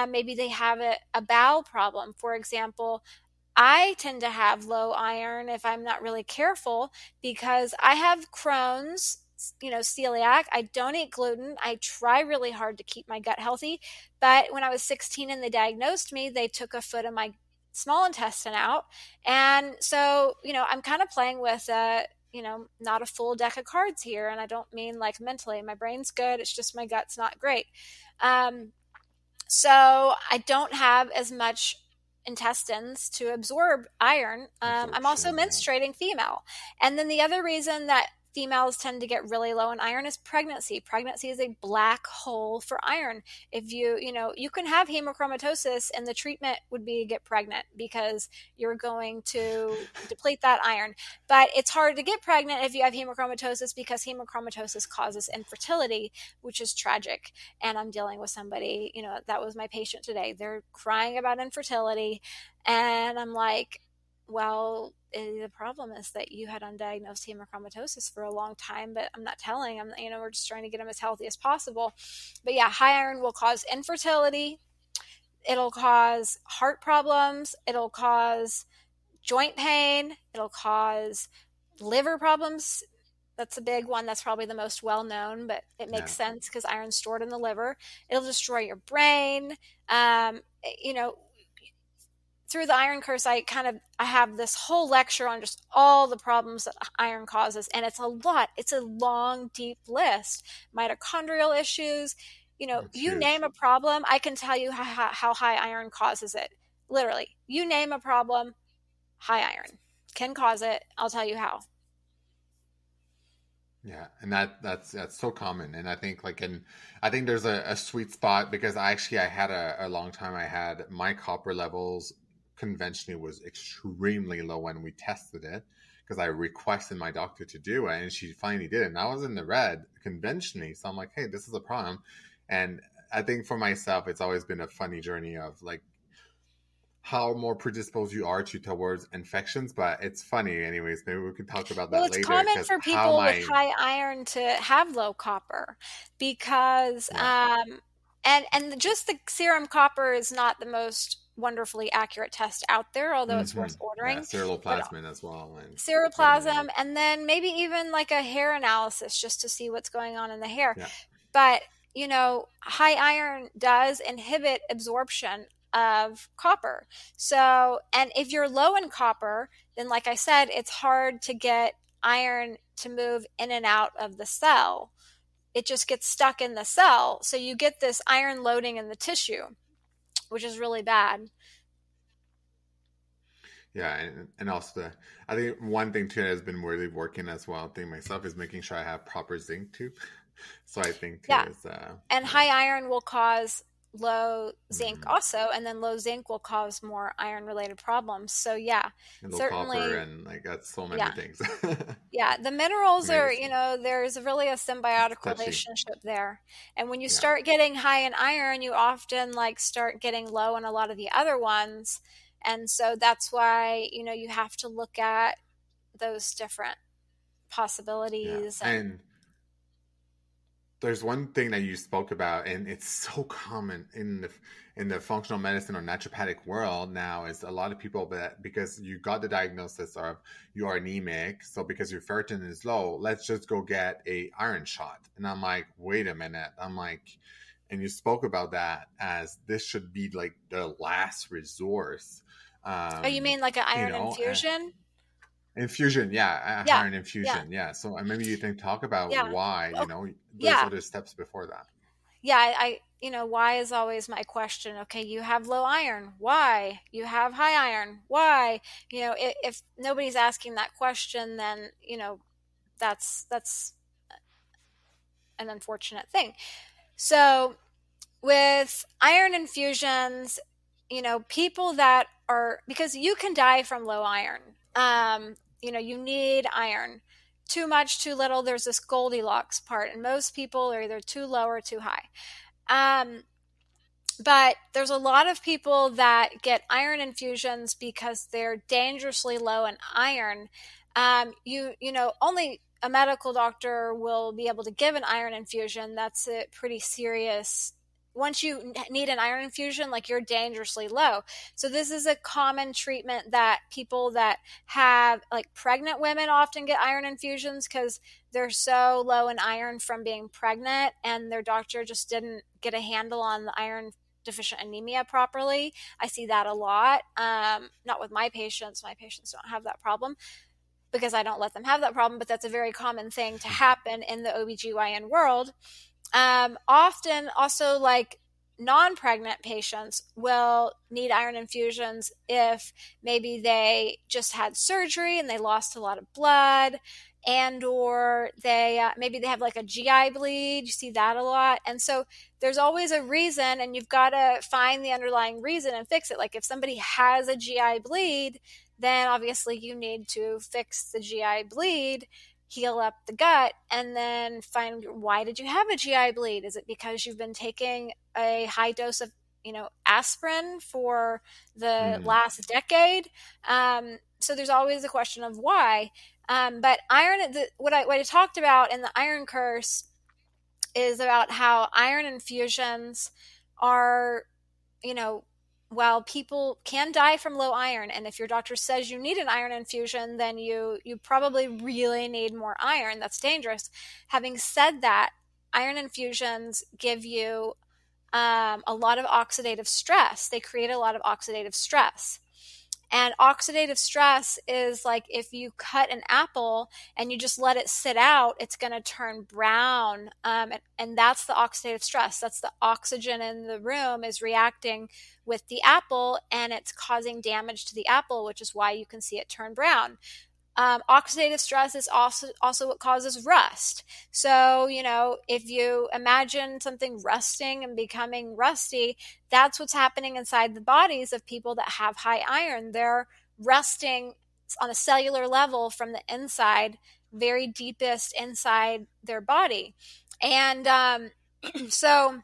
Speaker 2: maybe they have a bowel problem. For example, I tend to have low iron if I'm not really careful, because I have Crohn's, celiac. I don't eat gluten. I try really hard to keep my gut healthy. But when I was 16 and they diagnosed me, they took a foot of my small intestine out. And so, I'm kind of playing with not a full deck of cards here. And I don't mean like mentally. My brain's good. It's just my gut's not great. Um, so I don't have as much intestines to absorb iron. I'm also
Speaker 1: Absorption, yeah.
Speaker 2: menstruating female. And then the other reason that females tend to get really low in iron is pregnancy. Pregnancy is a black hole for iron. If you can have hemochromatosis and the treatment would be get pregnant because you're going to deplete that iron. But it's hard to get pregnant if you have hemochromatosis because hemochromatosis causes infertility, which is tragic. And I'm dealing with somebody, that was my patient today. They're crying about infertility. And I'm like, well, the problem is that you had undiagnosed hemochromatosis for a long time, but I'm not telling them. We're just trying to get them as healthy as possible. But yeah, high iron will cause infertility. It'll cause heart problems. It'll cause joint pain. It'll cause liver problems. That's a big one. That's probably the most well known, but it makes
Speaker 1: Yeah.
Speaker 2: sense because iron's stored in the liver. It'll destroy your brain. Um, you know, through the iron curse, I have this whole lecture on just all the problems that iron causes, and it's a lot. It's a long, deep list. Mitochondrial issues,
Speaker 1: That's
Speaker 2: you name
Speaker 1: huge.
Speaker 2: a problem, I can tell you how high iron causes it. Literally, you name a problem, high iron can cause it. I'll tell you how.
Speaker 1: Yeah, and that's so common, and I think I think there's a sweet spot because I had a long time I had my copper levels conventionally was extremely low when we tested it because I requested my doctor to do it, and she finally did it, and I was in the red conventionally, so I'm like, hey, this is a problem, and I think for myself, it's always been a funny journey of like how more predisposed you are to towards infections, but it's funny anyways. Maybe we can talk about
Speaker 2: Well,
Speaker 1: that
Speaker 2: it's
Speaker 1: later
Speaker 2: common
Speaker 1: because
Speaker 2: for
Speaker 1: how
Speaker 2: people with
Speaker 1: my
Speaker 2: high iron to have low copper because
Speaker 1: yeah.
Speaker 2: and just the serum copper is not the most wonderfully accurate test out there, although it's
Speaker 1: Hmm.
Speaker 2: worth
Speaker 1: Yeah,
Speaker 2: ordering. But
Speaker 1: ceruloplasmin as well, and
Speaker 2: seroplasm,
Speaker 1: certainly,
Speaker 2: and then maybe even like a hair analysis just to see what's going on in the hair.
Speaker 1: yeah,
Speaker 2: But, high iron does inhibit absorption of copper. So, and if you're low in copper, then like I said, it's hard to get iron to move in and out of the cell. It just gets stuck in the cell. So you get this iron loading in the tissue, which is really bad.
Speaker 1: yeah, and also I think one thing too that has been really working as well. I think myself is making sure I have proper zinc too. So I think too
Speaker 2: Yeah.
Speaker 1: is
Speaker 2: And
Speaker 1: yeah,
Speaker 2: high iron will cause low zinc
Speaker 1: hmm,
Speaker 2: also, and then low zinc will cause more iron related problems. So yeah,
Speaker 1: and low copper
Speaker 2: certainly,
Speaker 1: and like that's so many
Speaker 2: yeah.
Speaker 1: things.
Speaker 2: Yeah, the minerals are,
Speaker 1: Amazing,
Speaker 2: there's really a
Speaker 1: it's
Speaker 2: symbiotic
Speaker 1: touchy.
Speaker 2: relationship there. And when you
Speaker 1: Yeah,
Speaker 2: start getting high in iron, you often like start getting low in a lot of the other ones. And so that's why, you have to look at those different
Speaker 1: yeah,
Speaker 2: possibilities. And
Speaker 1: and there's one thing that you spoke about, and it's so common in the functional medicine or naturopathic world now is a lot of people that because you got the diagnosis of you are anemic, so because your ferritin is low, let's just go get a iron shot. And I'm like, wait a minute. I'm like, and you spoke about that as this should be like the last resource.
Speaker 2: oh, you mean like an
Speaker 1: You
Speaker 2: iron
Speaker 1: know,
Speaker 2: infusion?
Speaker 1: infusion, yeah,
Speaker 2: Yeah.
Speaker 1: iron
Speaker 2: Yeah.
Speaker 1: infusion, yeah. So maybe you can talk about
Speaker 2: Yeah.
Speaker 1: why,
Speaker 2: Okay.
Speaker 1: there's
Speaker 2: Yeah.
Speaker 1: other steps before that.
Speaker 2: Yeah, why is always my question. Okay, you have low iron. Why? You have high iron. Why? If nobody's asking that question, then, that's an unfortunate thing. So, with iron infusions, people that are, because you can die from low iron. You need iron. Too much, too little, there's this Goldilocks part, and most people are either too low or too high. Um, but there's a lot of people that get iron infusions because they're dangerously low in iron. Only a medical doctor will be able to give an iron infusion. That's a pretty serious. Once you need an iron infusion, like you're dangerously low. So this is a common treatment that people that have, like pregnant women often get iron infusions because they're so low in iron from being pregnant and their doctor just didn't get a handle on the iron deficient anemia properly. I see that a lot. Not with my patients. My patients don't have that problem. because I don't let them have that problem, but that's a very common thing to happen in the OBGYN world. Often also, like, non-pregnant patients will need iron infusions if maybe they just had surgery and they lost a lot of blood, and or they maybe they have like a GI bleed. You see that a lot. And so there's always a reason, and you've got to find the underlying reason and fix it. Like if somebody has a GI bleed, then obviously you need to fix the GI bleed, heal up the gut, and then find, why did you have a GI bleed? Is it because you've been taking a high dose of, aspirin for the last decade? So there's always a question of why. But iron, what I talked about in the iron curse is about how iron infusions are, while people can die from low iron, and if your doctor says you need an iron infusion, then you probably really need more iron. That's dangerous. Having said that, iron infusions give you a lot of oxidative stress. They create a lot of oxidative stress. And oxidative stress is like if you cut an apple and you just let it sit out, it's going to turn brown. And that's the oxidative stress. That's the oxygen in the room is reacting with the apple, and it's causing damage to the apple, which is why you can see it turn brown. Oxidative stress is also what causes rust. So, if you imagine something rusting and becoming rusty, that's what's happening inside the bodies of people that have high iron. They're rusting on a cellular level from the inside, very deepest inside their body. And so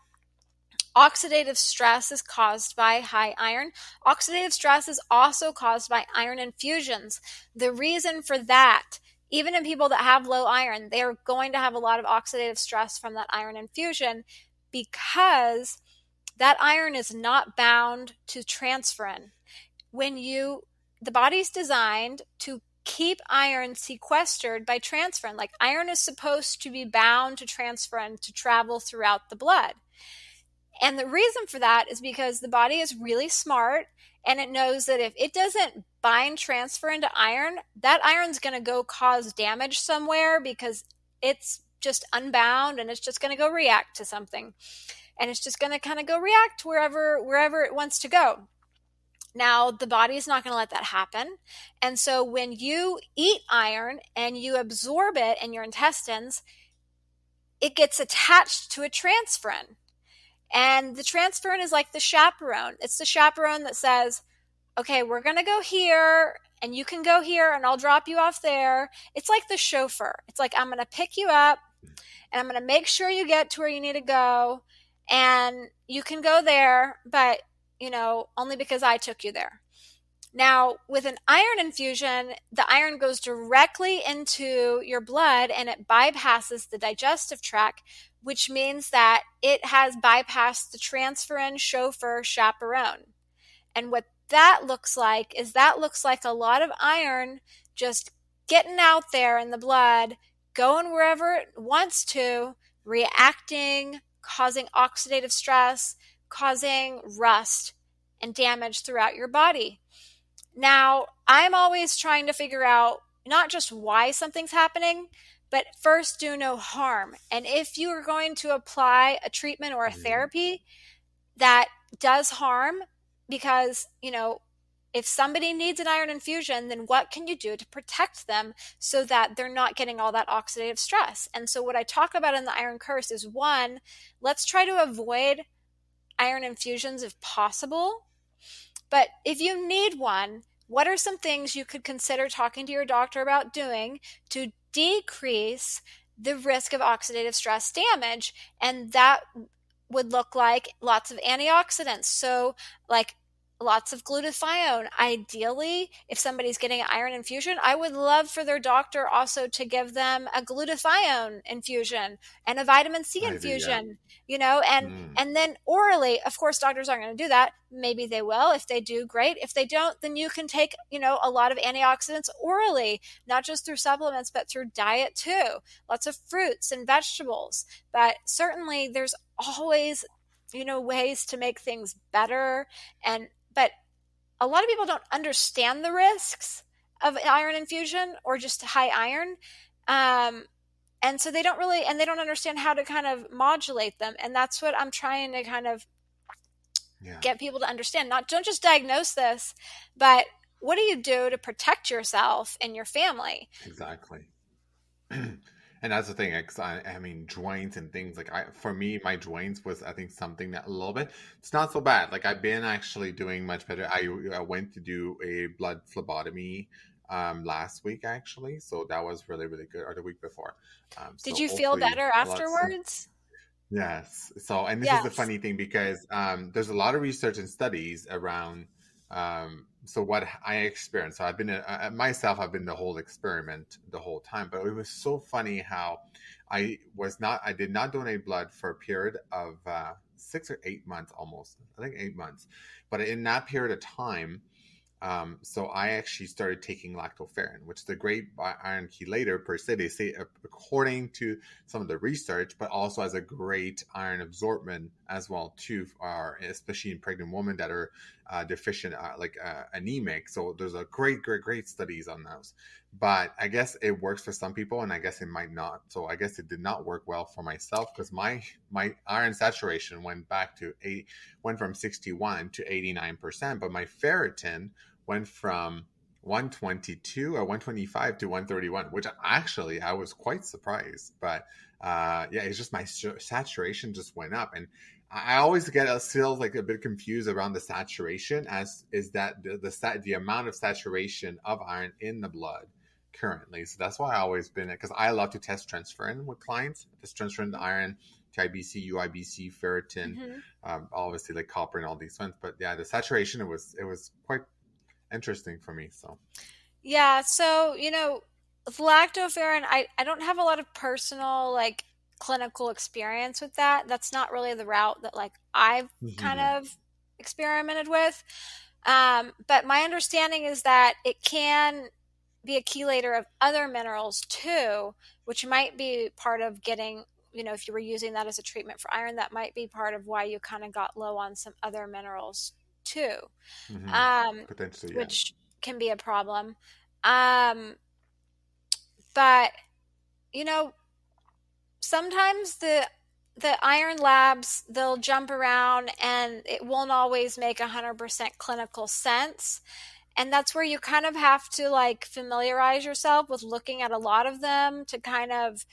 Speaker 2: oxidative stress is caused by high iron. Oxidative stress is also caused by iron infusions. The reason for that, even in people that have low iron, they're going to have a lot of oxidative stress from that iron infusion, because that iron is not bound to transferrin. The body's designed to keep iron sequestered by transferrin. Like iron is supposed to be bound to transferrin to travel throughout the blood. And the reason for that is because the body is really smart, and it knows that if it doesn't bind transferrin to iron, that iron's going to go cause damage somewhere, because it's just unbound and it's just going to go react to something. And it's just going to kind of go react wherever it wants to go. Now, the body's not going to let that happen. And so when you eat iron and you absorb it in your intestines, it gets attached to a transferrin. And the transferrin is like the chaperone. It's the chaperone that says, okay, we're going to go here and you can go here and I'll drop you off there. It's like the chauffeur. It's like, I'm going to pick you up and I'm going to make sure you get to where you need to go. And you can go there, but, only because I took you there. Now, with an iron infusion, the iron goes directly into your blood and it bypasses the digestive tract, which means that it has bypassed the transferrin, chauffeur, chaperone. And what that looks like is a lot of iron just getting out there in the blood, going wherever it wants to, reacting, causing oxidative stress, causing rust and damage throughout your body. Now, I'm always trying to figure out not just why something's happening, but first do no harm. And if you are going to apply a treatment or a therapy that does harm, because, if somebody needs an iron infusion, then what can you do to protect them so that they're not getting all that oxidative stress? And so what I talk about in the iron curse is, one, let's try to avoid iron infusions if possible. But if you need one, what are some things you could consider talking to your doctor about doing to decrease the risk of oxidative stress damage? And that would look like lots of antioxidants. So like lots of glutathione. Ideally, if somebody's getting an iron infusion, I would love for their doctor also to give them a glutathione infusion and a vitamin C infusion, and then orally. Of course, doctors aren't going to do that. Maybe they will. If they do, great. If they don't, then you can take, a lot of antioxidants orally, not just through supplements, but through diet too. Lots of fruits and vegetables. But certainly there's always, ways to make things better. But a lot of people don't understand the risks of iron infusion or just high iron. Um, and so they don't really, and they don't understand how to kind of modulate them. And that's what I'm trying to kind of
Speaker 1: Yeah,
Speaker 2: get people to understand. Not, don't just diagnose this, but what do you do to protect yourself and your family?
Speaker 1: exactly. And that's the thing, 'cause I mean, joints and things like for me, my joints was, I think, something that a little bit, it's not so bad. Like I've been actually doing much better. I went to do a blood phlebotomy last week actually, so that was really really good, or the week before.
Speaker 2: Did
Speaker 1: So
Speaker 2: you feel
Speaker 1: hopefully
Speaker 2: better
Speaker 1: a lot.
Speaker 2: afterwards?
Speaker 1: Yes. So, and this is the
Speaker 2: Yes.
Speaker 1: funny thing because there's a lot of research and studies around. So, what I experienced. So, I've been myself. I've been the whole experiment the whole time. But it was so funny how I was not. I did not donate blood for a period of 6 or 8 months, almost. I think 8 months. But in that period of time, so I actually started taking lactoferrin, which is a great iron chelator per se. They say according to some of the research, but also as a great iron absorbent as well too, especially in pregnant women that are deficient, anemic. So there's a great studies on those. But I guess it works for some people, and I guess it might not. So I guess it did not work well for myself because my iron saturation went from 61 to 89%, but my ferritin went from 122 or 125 to 131, which actually I was quite surprised. But yeah, it's just my saturation just went up. And I always get still like a bit confused around the saturation, as is that the amount of saturation of iron in the blood currently. So that's why I always been, because I love to test transferrin with clients, just transferrin the iron to IBC, UIBC, ferritin,
Speaker 2: Mm-hmm.
Speaker 1: obviously like copper and all these ones. But yeah, the saturation, it was quite interesting for me. So
Speaker 2: Yeah, so, with lactoferrin, I don't have a lot of personal, like, clinical experience with that. That's not really the route that, like, I've kind
Speaker 1: hmm
Speaker 2: of experimented with. But my understanding is that it can be a chelator of other minerals too, which might be part of getting, if you were using that as a treatment for iron, that might be part of why you kind of got low on some other minerals too,
Speaker 1: hmm
Speaker 2: um,
Speaker 1: potentially, yeah,
Speaker 2: which can be a problem. Um, but you know, sometimes the iron labs, they'll jump around and it won't always make 100% clinical sense. And that's where you kind of have to like familiarize yourself with looking at a lot of them to kind of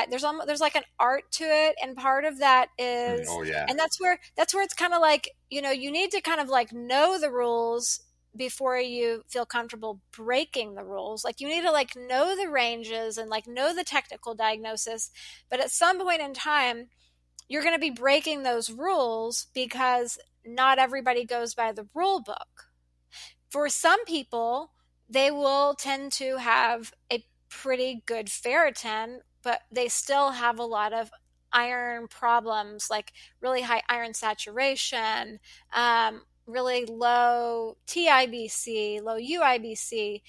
Speaker 2: there's like an art to it, and part of that is,
Speaker 1: oh yeah,
Speaker 2: and that's where it's kind of like, you need to kind of like know the rules before you feel comfortable breaking the rules. Like you need to like know the ranges and like know the technical diagnosis, but at some point in time you're going to be breaking those rules because not everybody goes by the rule book. For some people, they will tend to have a pretty good ferritin, but they still have a lot of iron problems, like really high iron saturation, really low TIBC, low UIBC,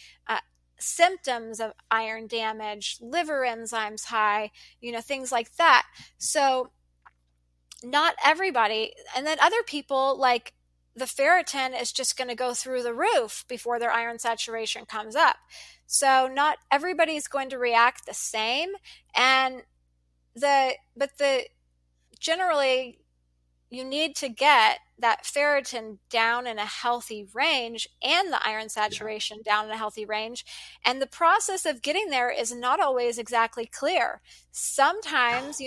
Speaker 2: symptoms of iron damage, liver enzymes high, things like that. So not everybody, and then other people, like the ferritin is just going to go through the roof before their iron saturation comes up. So not everybody's going to react the same. And the generally you need to get that ferritin down in a healthy range and the iron
Speaker 1: yeah,
Speaker 2: saturation down in a healthy range. And the process of getting there is not always exactly clear. Sometimes,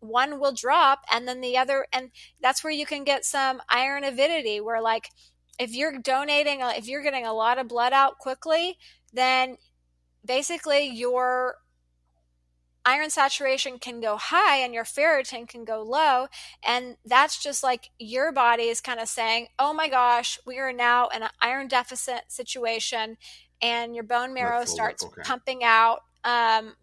Speaker 2: one will drop and then the other, and that's where you can get some iron avidity, where like if you're getting a lot of blood out quickly, then basically your iron saturation can go high and your ferritin can go low. And that's just like your body is kind of saying, oh my gosh, we are now in an iron deficit situation. And your bone
Speaker 1: let's
Speaker 2: marrow
Speaker 1: build up.
Speaker 2: starts
Speaker 1: Okay,
Speaker 2: pumping out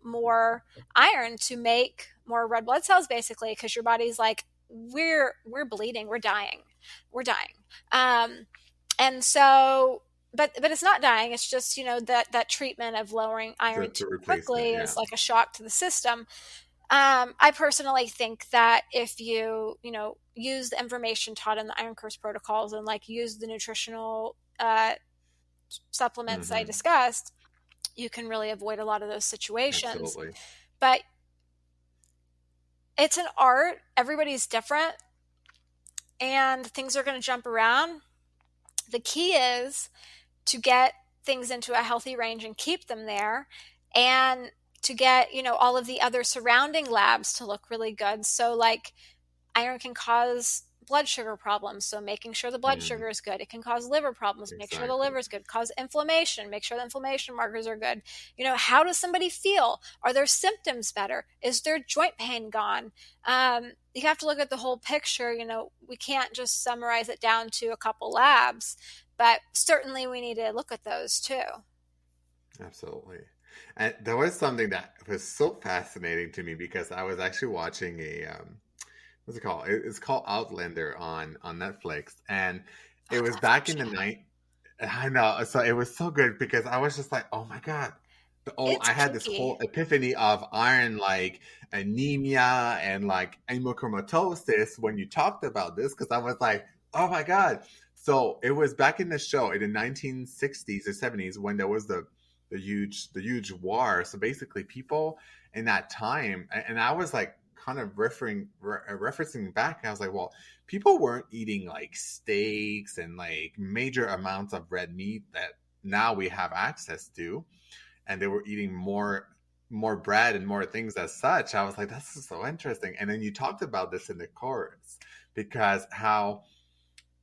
Speaker 2: more iron to make more red blood cells, basically, because your body's like, we're bleeding, we're dying. Um, and so but it's not dying. It's just, that treatment of lowering iron
Speaker 1: to
Speaker 2: too
Speaker 1: replacement,
Speaker 2: quickly
Speaker 1: yeah,
Speaker 2: is like a shock to the system. I personally think that if use the information taught in the iron course protocols and like use the nutritional supplements I
Speaker 1: Mm-hmm.
Speaker 2: discussed, you can really avoid a lot of those situations.
Speaker 1: Absolutely.
Speaker 2: But it's an art. Everybody's different and things are going to jump around. The key is to get things into a healthy range and keep them there, and to get, all of the other surrounding labs to look really good. So like iron can cause blood sugar problems, so making sure the blood
Speaker 1: Mm,
Speaker 2: sugar is good. It can cause liver problems, make sure the
Speaker 1: exactly.
Speaker 2: liver is good. Cause inflammation, make sure the inflammation markers are good. How does somebody feel? Are their symptoms better? Is their joint pain gone? You have to look at the whole picture. We can't just summarize it down to a couple labs, but certainly we need to look at those too.
Speaker 1: Absolutely. And there was something that was so fascinating to me because I was actually watching a what's it called? It's called Outlander on Netflix, and
Speaker 2: Oh,
Speaker 1: it was
Speaker 2: I have to
Speaker 1: back
Speaker 2: watch
Speaker 1: in the
Speaker 2: that.
Speaker 1: night. I know, so it was so good because I was just like, oh my God. Oh,
Speaker 2: It's
Speaker 1: I had this
Speaker 2: kooky.
Speaker 1: whole epiphany of iron, like anemia and like hemochromatosis when you talked about this, because I was like, oh my God. So it was back in the show in the 1960s or 70s when there was the huge war. So basically, people in that time, and I was like kind of referencing back. I was like, well, people weren't eating like steaks and like major amounts of red meat that now we have access to, and they were eating more bread and more things as such. I was like, this is so interesting. And then you talked about this in the chorus because how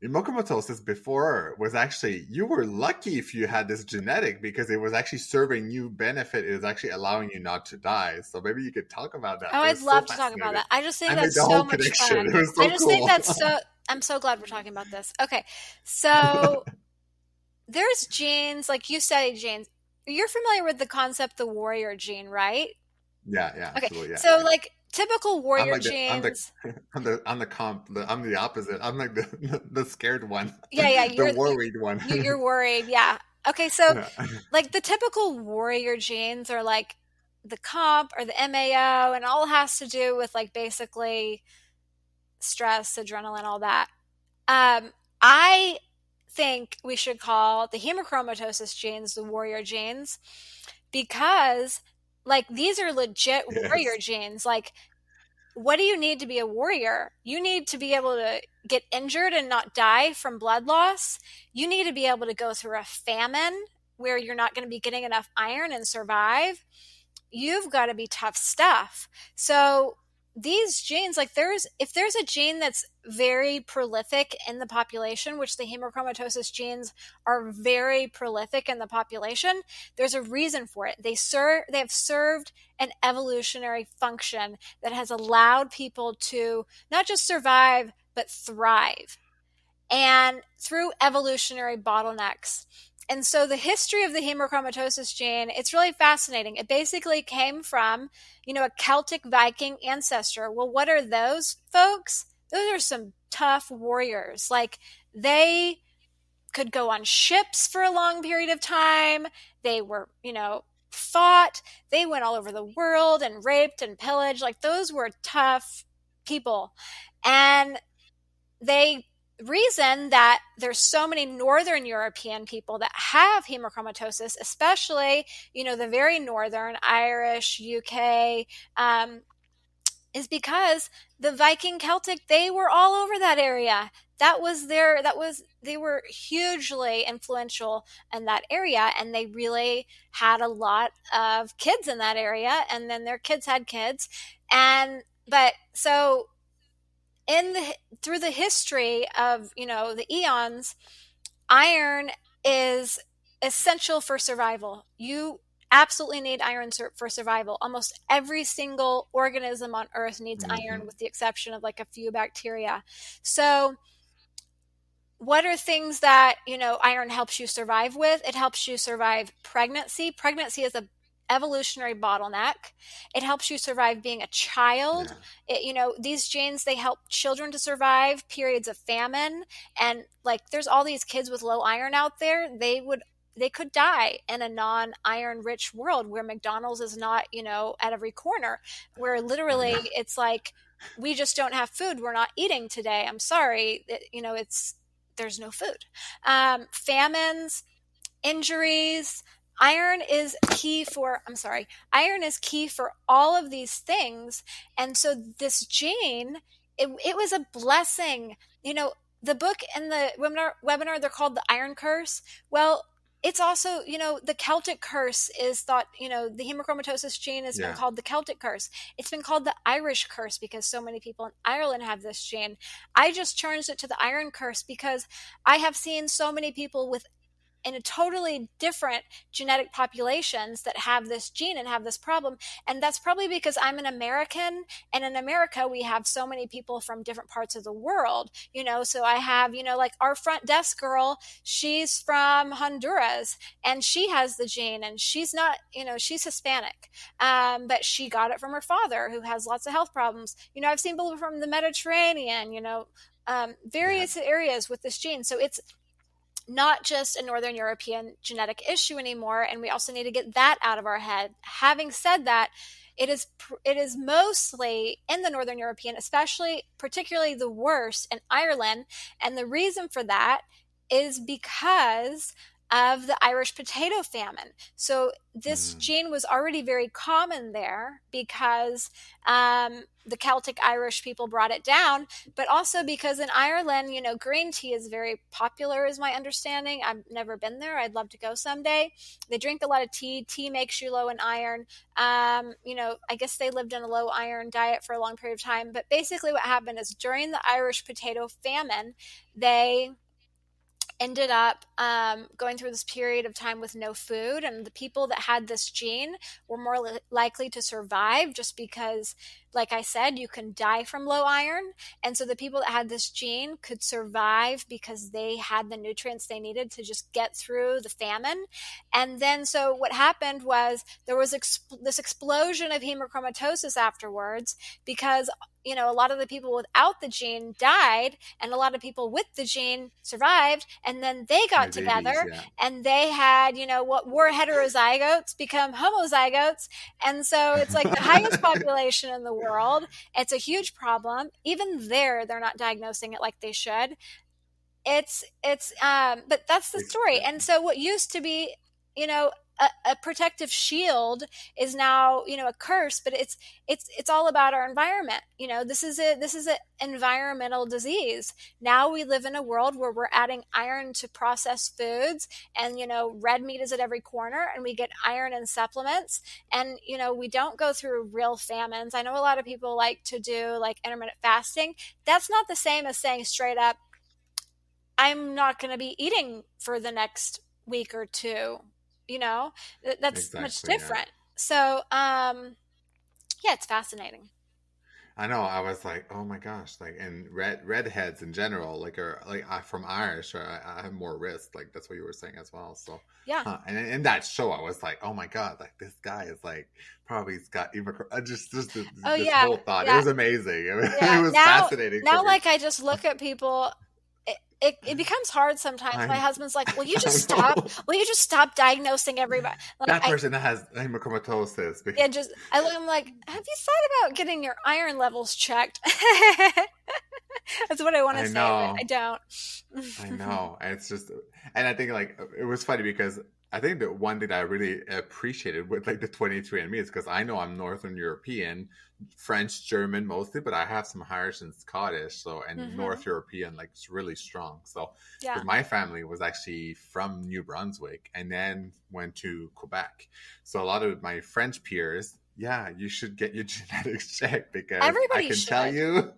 Speaker 1: hemochromatosis before was actually, you were lucky if you had this genetic because it was actually serving you benefit. It was actually allowing you not to die. So maybe you could talk about that.
Speaker 2: Oh,
Speaker 1: It
Speaker 2: I'd
Speaker 1: was so
Speaker 2: love to talk about
Speaker 1: fascinating.
Speaker 2: that. I just think
Speaker 1: I made
Speaker 2: that's
Speaker 1: the whole
Speaker 2: so much
Speaker 1: connection.
Speaker 2: fun.
Speaker 1: It was
Speaker 2: I
Speaker 1: so
Speaker 2: just think
Speaker 1: cool.
Speaker 2: that's so, I'm so glad we're talking about this. Okay. So there's genes, like you study genes. You're familiar with the concept, the warrior gene, right?
Speaker 1: Yeah, yeah,
Speaker 2: Okay.
Speaker 1: absolutely. Yeah,
Speaker 2: So
Speaker 1: yeah.
Speaker 2: like typical
Speaker 1: I'm
Speaker 2: warrior
Speaker 1: like
Speaker 2: genes.
Speaker 1: I'm the opposite. I'm like the scared one,
Speaker 2: Yeah, yeah,
Speaker 1: the worried one.
Speaker 2: you're worried. Yeah. Okay, so
Speaker 1: Yeah.
Speaker 2: like the typical warrior genes are like the comp or the MAO, and all has to do with like basically stress, adrenaline, all that. I think we should call the hemochromatosis genes the warrior genes because like these are legit warrior
Speaker 1: Yes.
Speaker 2: genes. Like, what do you need to be a warrior? You need to be able to get injured and not die from blood loss. You need to be able to go through a famine where you're not going to be getting enough iron and survive. You've got to be tough stuff. So these genes, like if there's a gene that's very prolific in the population, which the hemochromatosis genes are very prolific in the population, there's a reason for it. They have served an evolutionary function that has allowed people to not just survive but thrive, and through evolutionary bottlenecks. And so the history of the hemochromatosis gene, it's really fascinating. It basically came from, a Celtic Viking ancestor. Well, what are those folks? Those are some tough warriors. Like they could go on ships for a long period of time. They were, fought. They went all over the world and raped and pillaged. Like those were tough people. And they reason that there's so many northern European people that have hemochromatosis, especially, the very northern Irish, UK, is because the Viking Celtic, they were all over that area. They were hugely influential in that area, and they really had a lot of kids in that area, and then their kids had kids. But so in the through the history of the eons, iron is essential for survival. You absolutely need iron for survival. Almost every single organism on earth needs iron,
Speaker 1: Hmm.
Speaker 2: with the exception of like a few bacteria. So what are things that iron helps you survive with? It helps you survive pregnancy is a evolutionary bottleneck. It helps you survive being a child.
Speaker 1: Yeah.
Speaker 2: These genes, they help children to survive periods of famine. And like there's all these kids with low iron out there, they could die in a non-iron rich world where McDonald's is not at every corner, where
Speaker 1: I
Speaker 2: literally
Speaker 1: know.
Speaker 2: it's like we just don't have food, we're not eating today, I'm sorry. It's there's no food. Famines, injuries. Iron is key for, I'm sorry, iron is key for all of these things. And so this gene, it was a blessing. You know, the book and the webinar, they're called The Iron Curse. Well, it's also, the Celtic curse is thought, the hemochromatosis gene has been
Speaker 1: Yeah.
Speaker 2: called the Celtic curse. It's been called the Irish curse because so many people in Ireland have this gene. I just changed it to the iron curse because I have seen so many people with in a totally different genetic populations that have this gene and have this problem. And that's probably because I'm an American, and in America we have so many people from different parts of the world, so I have, like our front desk girl, she's from Honduras, and she has the gene, and she's not, she's Hispanic, but she got it from her father, who has lots of health problems. I've seen people from the Mediterranean,
Speaker 1: Yeah.
Speaker 2: various areas with this gene. So it's not just a Northern European genetic issue anymore, and we also need to get that out of our head. Having said that, it is mostly in the Northern European, especially particularly the worst in Ireland, and the reason for that is because of the Irish potato famine. So this
Speaker 1: Mm.
Speaker 2: gene was already very common there because the Celtic Irish people brought it down, but also because in Ireland, green tea is very popular, is my understanding. I've never been there. I'd love to go someday. They drink a lot of tea. Tea makes you low in iron. I guess they lived on a low iron diet for a long period of time. But basically, what happened is during the Irish potato famine, they ended up going through this period of time with no food, and the people that had this gene were more likely to survive, just because, like I said, you can die from low iron. And so the people that had this gene could survive because they had the nutrients they needed to just get through the famine. And then so what happened was there was this explosion of hemochromatosis afterwards, because a lot of the people without the gene died, and a lot of people with the gene survived, and then they got
Speaker 1: My babies.
Speaker 2: together
Speaker 1: Yeah.
Speaker 2: and they had, what were heterozygotes become homozygotes. And so it's like the highest population in the world. It's a huge problem. Even there, they're not diagnosing it like they should. But that's the story. And so what used to be, you know a protective shield is now, a curse. But it's all about our environment. This is a environmental disease. Now we live in a world where we're adding iron to processed foods, and red meat is at every corner, and we get iron in supplements. And we don't go through real famines. I know a lot of people like to do like intermittent fasting. That's not the same as saying straight up, I'm not going to be eating for the next week or two. That's much
Speaker 1: Exactly. Yeah.
Speaker 2: different. So, yeah, it's fascinating.
Speaker 1: I know. I was like, oh my gosh, like, and redheads in general, like, are like from Irish, or I have more risk. Like that's what you were saying as well. So,
Speaker 2: Yeah.
Speaker 1: huh. And in that show, I was like, oh my god, like this guy is like probably he's got even just
Speaker 2: Oh,
Speaker 1: this
Speaker 2: yeah.
Speaker 1: whole thought. It
Speaker 2: Yeah.
Speaker 1: was amazing. It
Speaker 2: Yeah.
Speaker 1: was
Speaker 2: Now,
Speaker 1: fascinating for
Speaker 2: now,
Speaker 1: me.
Speaker 2: like, I just look at people. It becomes hard sometimes. My
Speaker 1: I
Speaker 2: husband's like, "Will you just
Speaker 1: I
Speaker 2: stop?
Speaker 1: know
Speaker 2: Will you just stop diagnosing everybody?" Like,
Speaker 1: that person that has hemochromatosis.
Speaker 2: yeah, just I look. I'm like, "Have you thought about getting your iron levels checked?" That's what I want to
Speaker 1: I
Speaker 2: say, but I
Speaker 1: know. I
Speaker 2: don't.
Speaker 1: know. And it's just, and I think like it was funny because I think the one thing that I really appreciated with like the 23andMe is because I know I'm Northern European, French, German mostly, but I have some Irish and Scottish, so and
Speaker 2: Hmm.
Speaker 1: North European, like it's really strong. So
Speaker 2: Yeah.
Speaker 1: because my family was actually from New Brunswick and then went to Quebec, so a lot of my French peers, yeah, you should get your genetics checked because I
Speaker 2: Everybody
Speaker 1: can tell
Speaker 2: should.
Speaker 1: you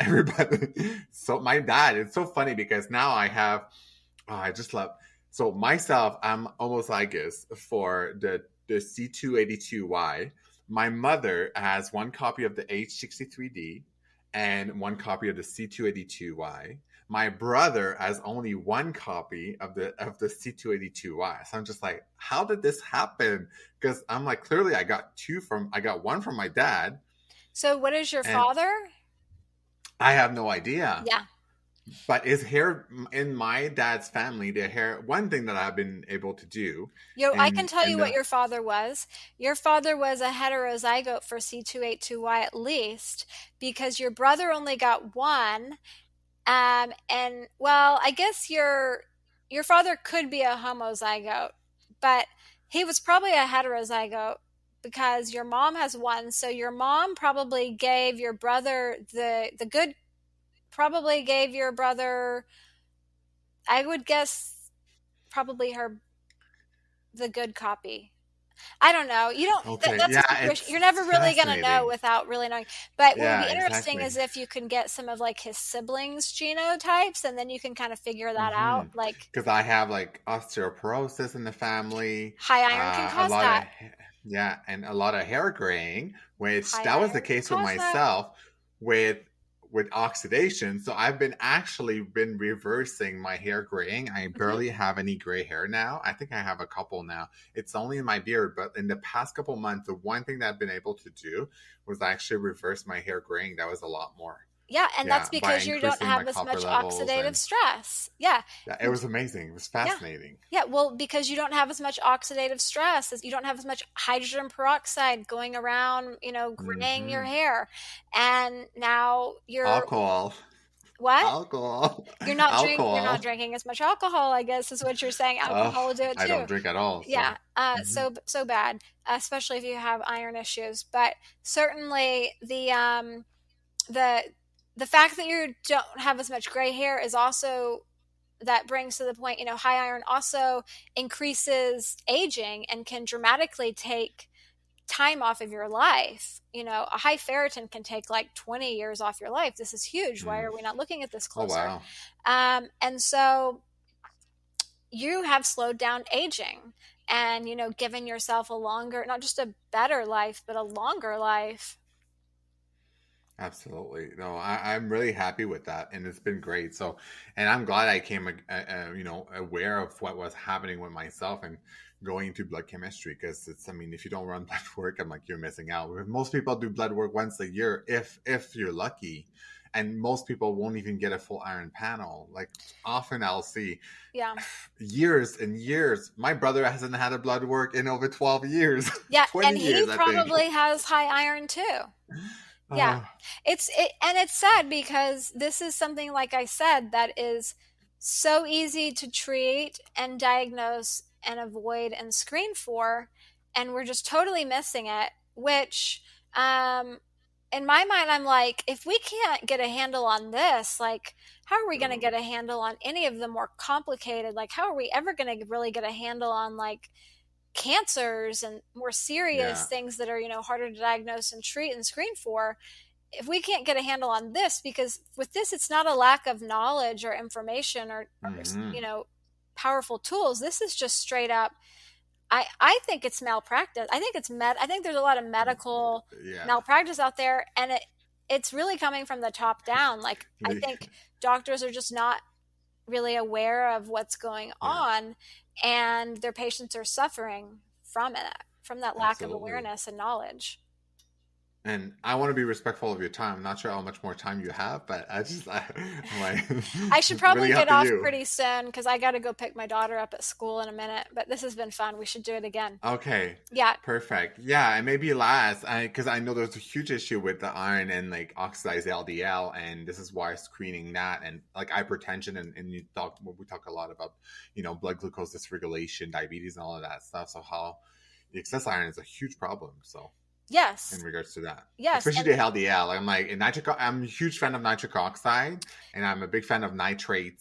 Speaker 1: everybody. So my dad, it's so funny because now I have, oh, I just love. So myself, I'm homozygous for the C282Y. My mother has one copy of the H63D and one copy of the C282Y. My brother has only one copy of the C282Y. So I'm just like, how did this happen? Because I'm like, clearly I got one from my dad,
Speaker 2: So, what is your
Speaker 1: and
Speaker 2: father?
Speaker 1: I have no idea.
Speaker 2: Yeah.
Speaker 1: But is hair in my dad's family? The hair. One thing that I've been able to do,
Speaker 2: I can tell you
Speaker 1: and
Speaker 2: what
Speaker 1: the
Speaker 2: your father was. Your father was a heterozygote for C282Y at least, because your brother only got one. And well, I guess your father could be a homozygote, but he was probably a heterozygote because your mom has one. So your mom probably gave your brother the good, probably gave your brother, I would guess, probably her the good copy. I don't know. You don't.
Speaker 1: Okay,
Speaker 2: That's a
Speaker 1: yeah,
Speaker 2: situation you're
Speaker 1: it's
Speaker 2: never really gonna know
Speaker 1: fascinating.
Speaker 2: without really knowing. But what would
Speaker 1: Yeah,
Speaker 2: be interesting
Speaker 1: exactly.
Speaker 2: is if you can get some of like his siblings' genotypes, and then you can kind of figure that
Speaker 1: Mm-hmm.
Speaker 2: out. Like
Speaker 1: Because I have like osteoporosis in the family,
Speaker 2: high iron can
Speaker 1: a
Speaker 2: cause
Speaker 1: lot of
Speaker 2: that.
Speaker 1: yeah, and a lot of hair graying, which
Speaker 2: High
Speaker 1: that was the
Speaker 2: iron can
Speaker 1: case with
Speaker 2: cause that.
Speaker 1: myself with oxidation. So I've been actually been reversing my hair graying. I
Speaker 2: Hmm.
Speaker 1: barely have any gray hair now. I think I have a couple now. It's only in my beard, but in the past couple months, the one thing that I've been able to do was actually reverse my hair graying. That was a lot more.
Speaker 2: Yeah, and that's
Speaker 1: Yeah, by
Speaker 2: because you don't
Speaker 1: increasing my
Speaker 2: have as
Speaker 1: copper
Speaker 2: much
Speaker 1: levels
Speaker 2: oxidative
Speaker 1: and
Speaker 2: stress. Yeah.
Speaker 1: yeah, it was amazing. It was
Speaker 2: Yeah.
Speaker 1: fascinating.
Speaker 2: Yeah, well, because you don't have as much oxidative stress, as you don't have as much hydrogen peroxide going around, graying your
Speaker 1: Hmm.
Speaker 2: hair. And now you're
Speaker 1: Alcohol,
Speaker 2: what?
Speaker 1: alcohol,
Speaker 2: You're not
Speaker 1: alcohol.
Speaker 2: drinking as much alcohol, I guess is what you're saying. Alcohol will do it
Speaker 1: I don't
Speaker 2: too.
Speaker 1: drink at all,
Speaker 2: Yeah,
Speaker 1: so. Hmm.
Speaker 2: so bad, especially if you have iron issues. But certainly the the fact that you don't have as much gray hair is also, that brings to the point, high iron also increases aging and can dramatically take time off of your life. A high ferritin can take like 20 years off your life. This is huge. Why
Speaker 1: Mm.
Speaker 2: are we not looking at this
Speaker 1: Oh
Speaker 2: closer?
Speaker 1: wow,
Speaker 2: And so you have slowed down aging and, given yourself a longer, not just a better life, but a longer life.
Speaker 1: absolutely. No, I'm really happy with that, and it's been great. So, and I'm glad I came, aware of what was happening with myself and going to blood chemistry because it's. I mean, if you don't run blood work, I'm like you're missing out. Most people do blood work once a year, if you're lucky, and most people won't even get a full iron panel. Like often, I'll see
Speaker 2: Yeah.
Speaker 1: years and years. My brother hasn't had a blood work in over 12 years,
Speaker 2: Yeah.
Speaker 1: 20
Speaker 2: And he
Speaker 1: years, I think.
Speaker 2: probably has high iron too. Yeah.
Speaker 1: Oh,
Speaker 2: And it's sad because this is something, like I said, that is so easy to treat and diagnose and avoid and screen for, and we're just totally missing it, which um in my mind I'm like, if we can't get a handle on this, like how are we going to get a handle on any of the more complicated, like how are we ever going to really get a handle on like cancers and more serious
Speaker 1: yeah.
Speaker 2: things that are, harder to diagnose and treat and screen for, if we can't get a handle on this, because with this it's not a lack of knowledge or information or
Speaker 1: Hmm.
Speaker 2: powerful tools. This is just straight up, I think it's malpractice. I think there's a lot of medical
Speaker 1: Yeah.
Speaker 2: malpractice out there, and it's really coming from the top down. Like I
Speaker 1: The-
Speaker 2: think doctors are just not really aware of what's going
Speaker 1: yeah,
Speaker 2: on, and their patients are suffering from that lack of
Speaker 1: absolutely.
Speaker 2: awareness and knowledge.
Speaker 1: And I want to be respectful of your time. I'm not sure how much more time you have, but I'm like,
Speaker 2: I should
Speaker 1: really
Speaker 2: probably
Speaker 1: up
Speaker 2: get
Speaker 1: to
Speaker 2: off
Speaker 1: you.
Speaker 2: pretty soon because I got to go pick my daughter up at school in a minute. But this has been fun. We should do it again.
Speaker 1: Okay,
Speaker 2: Yeah.
Speaker 1: perfect. Yeah, and maybe last, because I know there's a huge issue with the iron and like oxidized LDL, and this is why screening that and like hypertension and we talk a lot about blood glucose dysregulation, diabetes, and all of that stuff. So how the excess iron is a huge problem. So in
Speaker 2: Yes.
Speaker 1: regards to that,
Speaker 2: Yes.
Speaker 1: especially the LDL. I'm like I'm a huge fan of nitric oxide, and I'm a big fan of nitrate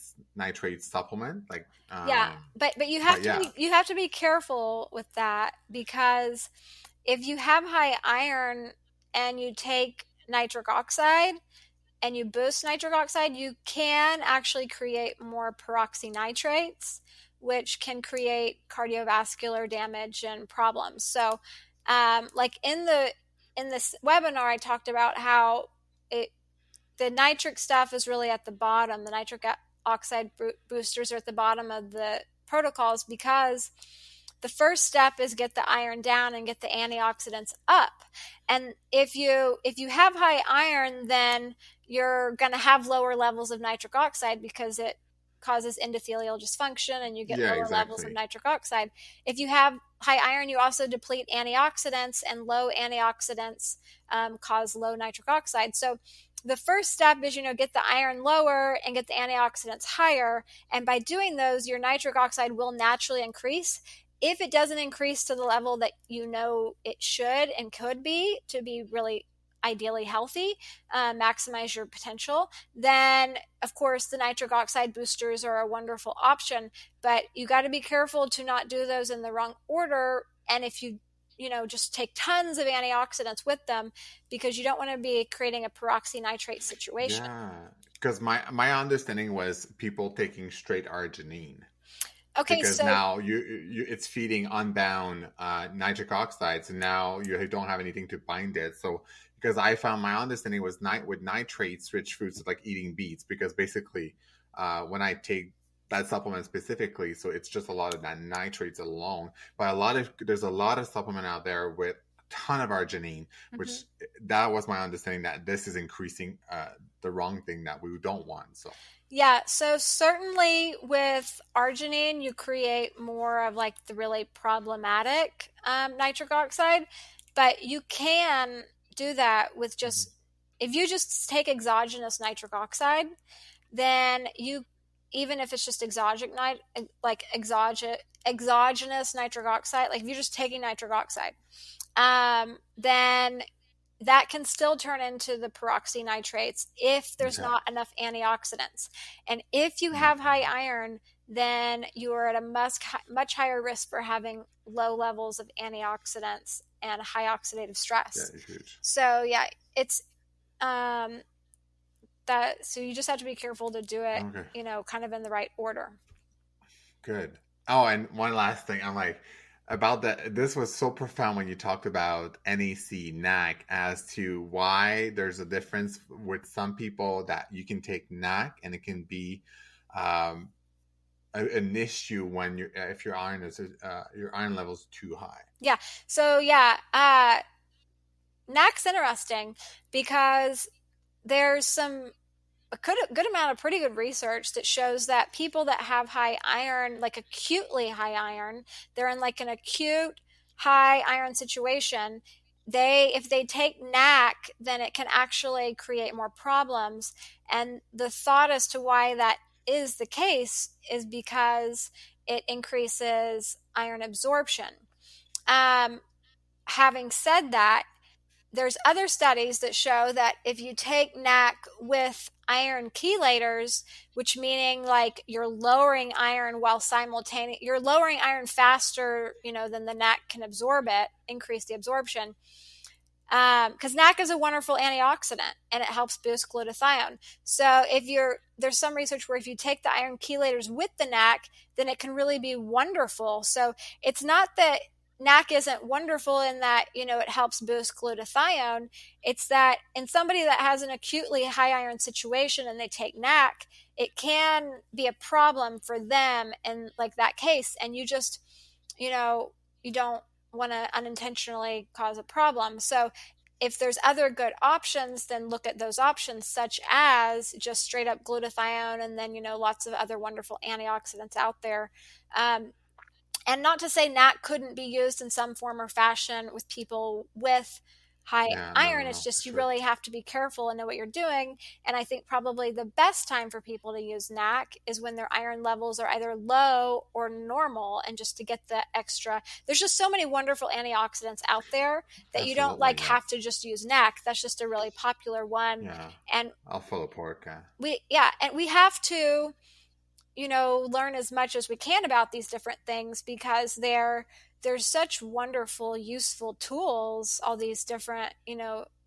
Speaker 1: supplement. Like,
Speaker 2: Yeah. But
Speaker 1: but yeah,
Speaker 2: you have to be careful with that because if you have high iron and you take nitric oxide and you boost nitric oxide, you can actually create more peroxynitrates, which can create cardiovascular damage and problems. So, like in this webinar, I talked about how it the nitric stuff is really at the bottom. The nitric oxide boosters are at the bottom of the protocols because the first step is get the iron down and get the antioxidants up. And if you have high iron, then you're going to have lower levels of nitric oxide because it causes endothelial dysfunction and you get
Speaker 1: yeah,
Speaker 2: lower levels of
Speaker 1: exactly.
Speaker 2: nitric oxide. If you have high iron, you also deplete antioxidants, and low antioxidants cause low nitric oxide. So the first step is, get the iron lower and get the antioxidants higher. And by doing those, your nitric oxide will naturally increase. If it doesn't increase to the level that it should and could be to be really ideally healthy, maximize your potential, then of course the nitric oxide boosters are a wonderful option. But you got to be careful to not do those in the wrong order. And if you just take tons of antioxidants with them, because you don't want to be creating a peroxynitrate situation.
Speaker 1: Yeah, because my understanding was people taking straight arginine.
Speaker 2: Okay,
Speaker 1: because
Speaker 2: so
Speaker 1: now it's feeding unbound nitric oxide, so now you don't have anything to bind it. So because I found my understanding was with nitrates rich foods, like eating beets, because basically when I take that supplement specifically, so it's just a lot of that nitrates alone. But there's a lot of supplement out there with a ton of arginine, which that was my understanding that this is increasing the wrong thing that we don't want. So
Speaker 2: yeah, so certainly with arginine, you create more of like the really problematic nitric oxide, but you can do that with if you just take exogenous nitric oxide, then even if it's just exogenous nitric oxide, like if you're just taking nitric oxide, then that can still turn into the peroxynitrates if there's not enough antioxidants. And if you have high iron, then you are at a much higher risk for having low levels of antioxidants and high oxidative stress.
Speaker 1: Yeah, huge.
Speaker 2: So yeah, it's so you just have to be careful to do it, kind of in the right order.
Speaker 1: Good. Oh, and one last thing, I'm like, about that, this was so profound when you talked about NAC as to why there's a difference with some people that you can take NAC and it can be an issue when if your iron level is too high.
Speaker 2: Yeah. So NAC's interesting because there's a good amount of pretty good research that shows that people that have high iron, like acutely high iron, they're in like an acute high iron situation. If they take NAC, then it can actually create more problems. And the thought as to why that is the case is because it increases iron absorption. Having said that, there's other studies that show that if you take NAC with iron chelators, which meaning like you're lowering iron while simultaneously, you're lowering iron faster, than the NAC can absorb it, increase the absorption. Because NAC is a wonderful antioxidant and it helps boost glutathione. So there's some research where if you take the iron chelators with the NAC, then it can really be wonderful. So it's not that NAC isn't wonderful in that, it helps boost glutathione. It's that in somebody that has an acutely high iron situation and they take NAC, it can be a problem for them in like that case. And you just, you don't want to unintentionally cause a problem. So if there's other good options, then look at those options, such as just straight up glutathione and then, lots of other wonderful antioxidants out there. And not to say NAC couldn't be used in some form or fashion with people with high iron. It's just you really have to be careful and know what you're doing. And I think probably the best time for people to use NAC is when their iron levels are either low or normal, and just to get the extra. There's just so many wonderful antioxidants out there that you don't have to just use NAC. That's just a really popular one.
Speaker 1: Yeah.
Speaker 2: And
Speaker 1: alpha lipoic.
Speaker 2: And we have to learn as much as we can about these different things, because there's such wonderful, useful tools, all these different,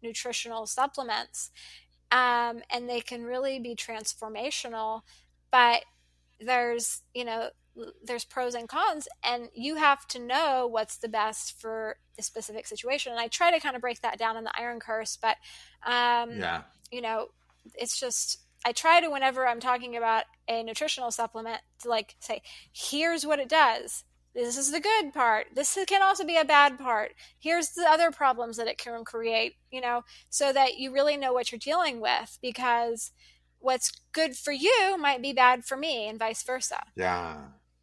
Speaker 2: nutritional supplements, and they can really be transformational. But there's pros and cons, and you have to know what's the best for the specific situation. And I try to kind of break that down in the Iron Curse, but it's just, I try to, whenever I'm talking about a nutritional supplement, to like say, here's what it does. This is the good part. This can also be a bad part. Here's the other problems that it can create, so that you really know what you're dealing with, because what's good for you might be bad for me and vice versa.
Speaker 1: Yeah.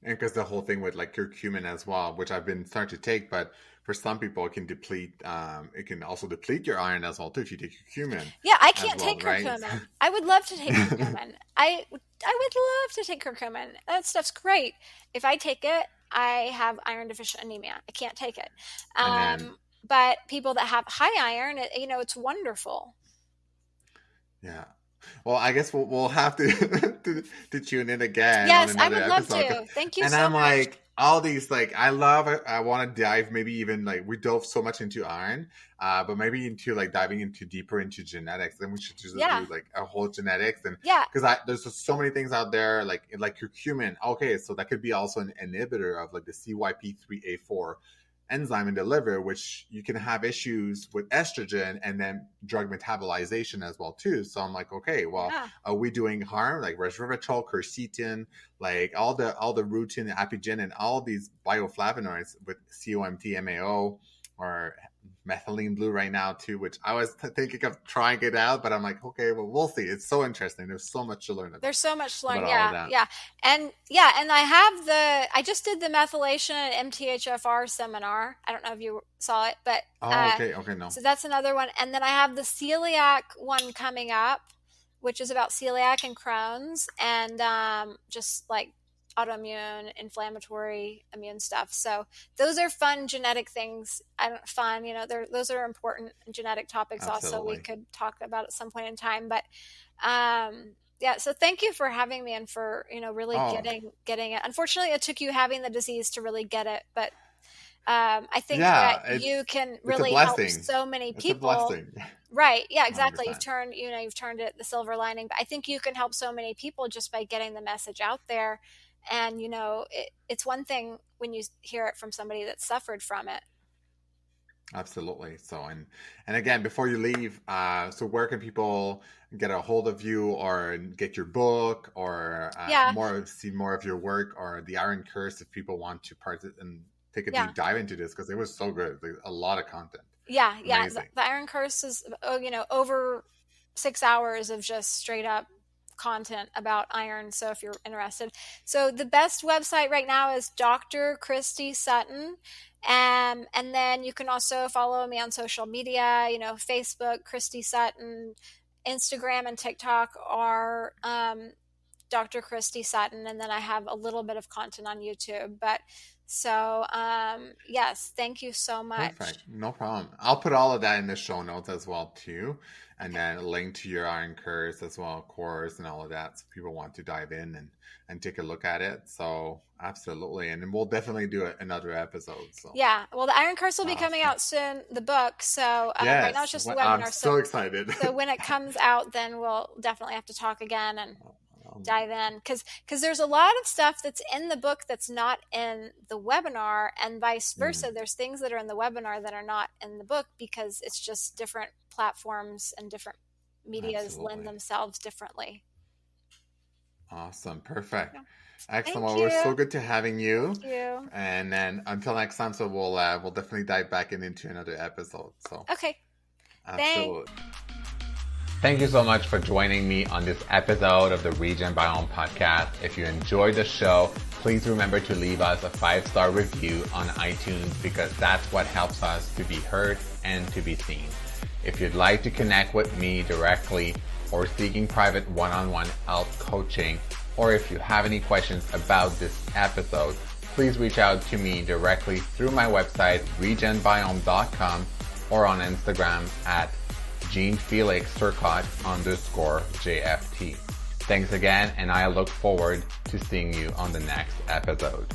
Speaker 1: And because the whole thing with like curcumin as well, which I've been starting to take, but for some people, it can also deplete your iron as well too if you take curcumin.
Speaker 2: Yeah, I
Speaker 1: As
Speaker 2: can't
Speaker 1: well,
Speaker 2: take
Speaker 1: right?
Speaker 2: curcumin. I would love to take curcumin. I would love to take curcumin. That stuff's great. If I take it, I have iron deficient anemia. I can't take it.
Speaker 1: And then,
Speaker 2: But people that have high iron, it's wonderful.
Speaker 1: yeah. Well, I guess we'll have to, to tune in again on
Speaker 2: Yes, I
Speaker 1: another
Speaker 2: would love
Speaker 1: episode.
Speaker 2: to. Thank you
Speaker 1: And
Speaker 2: so
Speaker 1: I'm
Speaker 2: much.
Speaker 1: like, all these, like, I want to dive maybe even like we dove so much into iron, but maybe into like diving into deeper into genetics. Then we should just
Speaker 2: Yeah.
Speaker 1: do like a whole genetics and
Speaker 2: Yeah.
Speaker 1: because there's just so many things out there like curcumin. Okay, so that could be also an inhibitor of like the CYP3A4 enzyme in the liver, which you can have issues with estrogen and then drug metabolization as well too. So I'm like, okay, well,
Speaker 2: Yeah.
Speaker 1: are we doing harm like resveratrol, quercetin, like all the rutin, apigen, and all these bioflavonoids with COMT, MAO, or methylene blue right now too, which I was thinking of trying it out, but I'm like, okay, well, we'll see. It's so interesting. There's so much to learn about.
Speaker 2: There's so much to learn.
Speaker 1: All of
Speaker 2: Yeah.
Speaker 1: that.
Speaker 2: Yeah. And I just did the methylation and MTHFR seminar. I don't know if you saw it, but
Speaker 1: Okay, no.
Speaker 2: so that's another one. And then I have the celiac one coming up, which is about celiac and Crohn's and just like autoimmune, inflammatory, immune stuff. So those are fun genetic things. Those are important genetic topics.
Speaker 1: Absolutely.
Speaker 2: Also we could talk about at some point in time. But yeah, so thank you for having me and for really getting it. Unfortunately, it took you having the disease to really get it, but I think that you can really help so many people.
Speaker 1: It's a blessing.
Speaker 2: Right. Yeah, exactly.
Speaker 1: 100%.
Speaker 2: You've turned it the silver lining, but I think you can help so many people just by getting the message out there. And, it's one thing when you hear it from somebody that suffered from it.
Speaker 1: Absolutely. So, and again, before you leave, so where can people get a hold of you or get your book or see more of your work or the Iron Curse if people want to and take a deep dive into this because it was so good. Like, a lot of content.
Speaker 2: Yeah. The Iron Curse is, over 6 hours of just straight up content about iron. So if you're interested, so the best website right now is Dr. Christy Sutton. And then you can also follow me on social media, Facebook, Christy Sutton, Instagram and TikTok are Dr. Christy Sutton. And then I have a little bit of content on YouTube. But so, yes, thank you so much.
Speaker 1: Perfect. No problem. I'll put all of that in the show notes as well, too. And then a link to your Iron Curse as well, of course, and all of that. So people want to dive in and take a look at it. So absolutely. And then we'll definitely do another episode. So yeah.
Speaker 2: Well, the Iron Curse will be coming out soon, the book. So
Speaker 1: yes.
Speaker 2: Right now it's just the webinar.
Speaker 1: I'm so excited.
Speaker 2: So when it comes out, then we'll definitely have to talk again and dive in because there's a lot of stuff that's in the book that's not in the webinar and vice versa. There's things that are in the webinar that are not in the book because it's just different platforms and different medias lend themselves differently.
Speaker 1: Awesome. Perfect.
Speaker 2: Yeah.
Speaker 1: Excellent. Well, we're so good to having you.
Speaker 2: Thank you.
Speaker 1: And then until next time, so we'll definitely dive back into another episode. So
Speaker 2: okay.
Speaker 1: Absolutely. Thank you so much for joining me on this episode of the RegenBiome podcast. If you enjoyed the show, please remember to leave us a 5-star review on iTunes because that's what helps us to be heard and to be seen. If you'd like to connect with me directly or seeking private one-on-one health coaching, or if you have any questions about this episode, please reach out to me directly through my website, RegenBiome.com, or on Instagram at JeanFelix_JFT. Thanks again, and I look forward to seeing you on the next episode.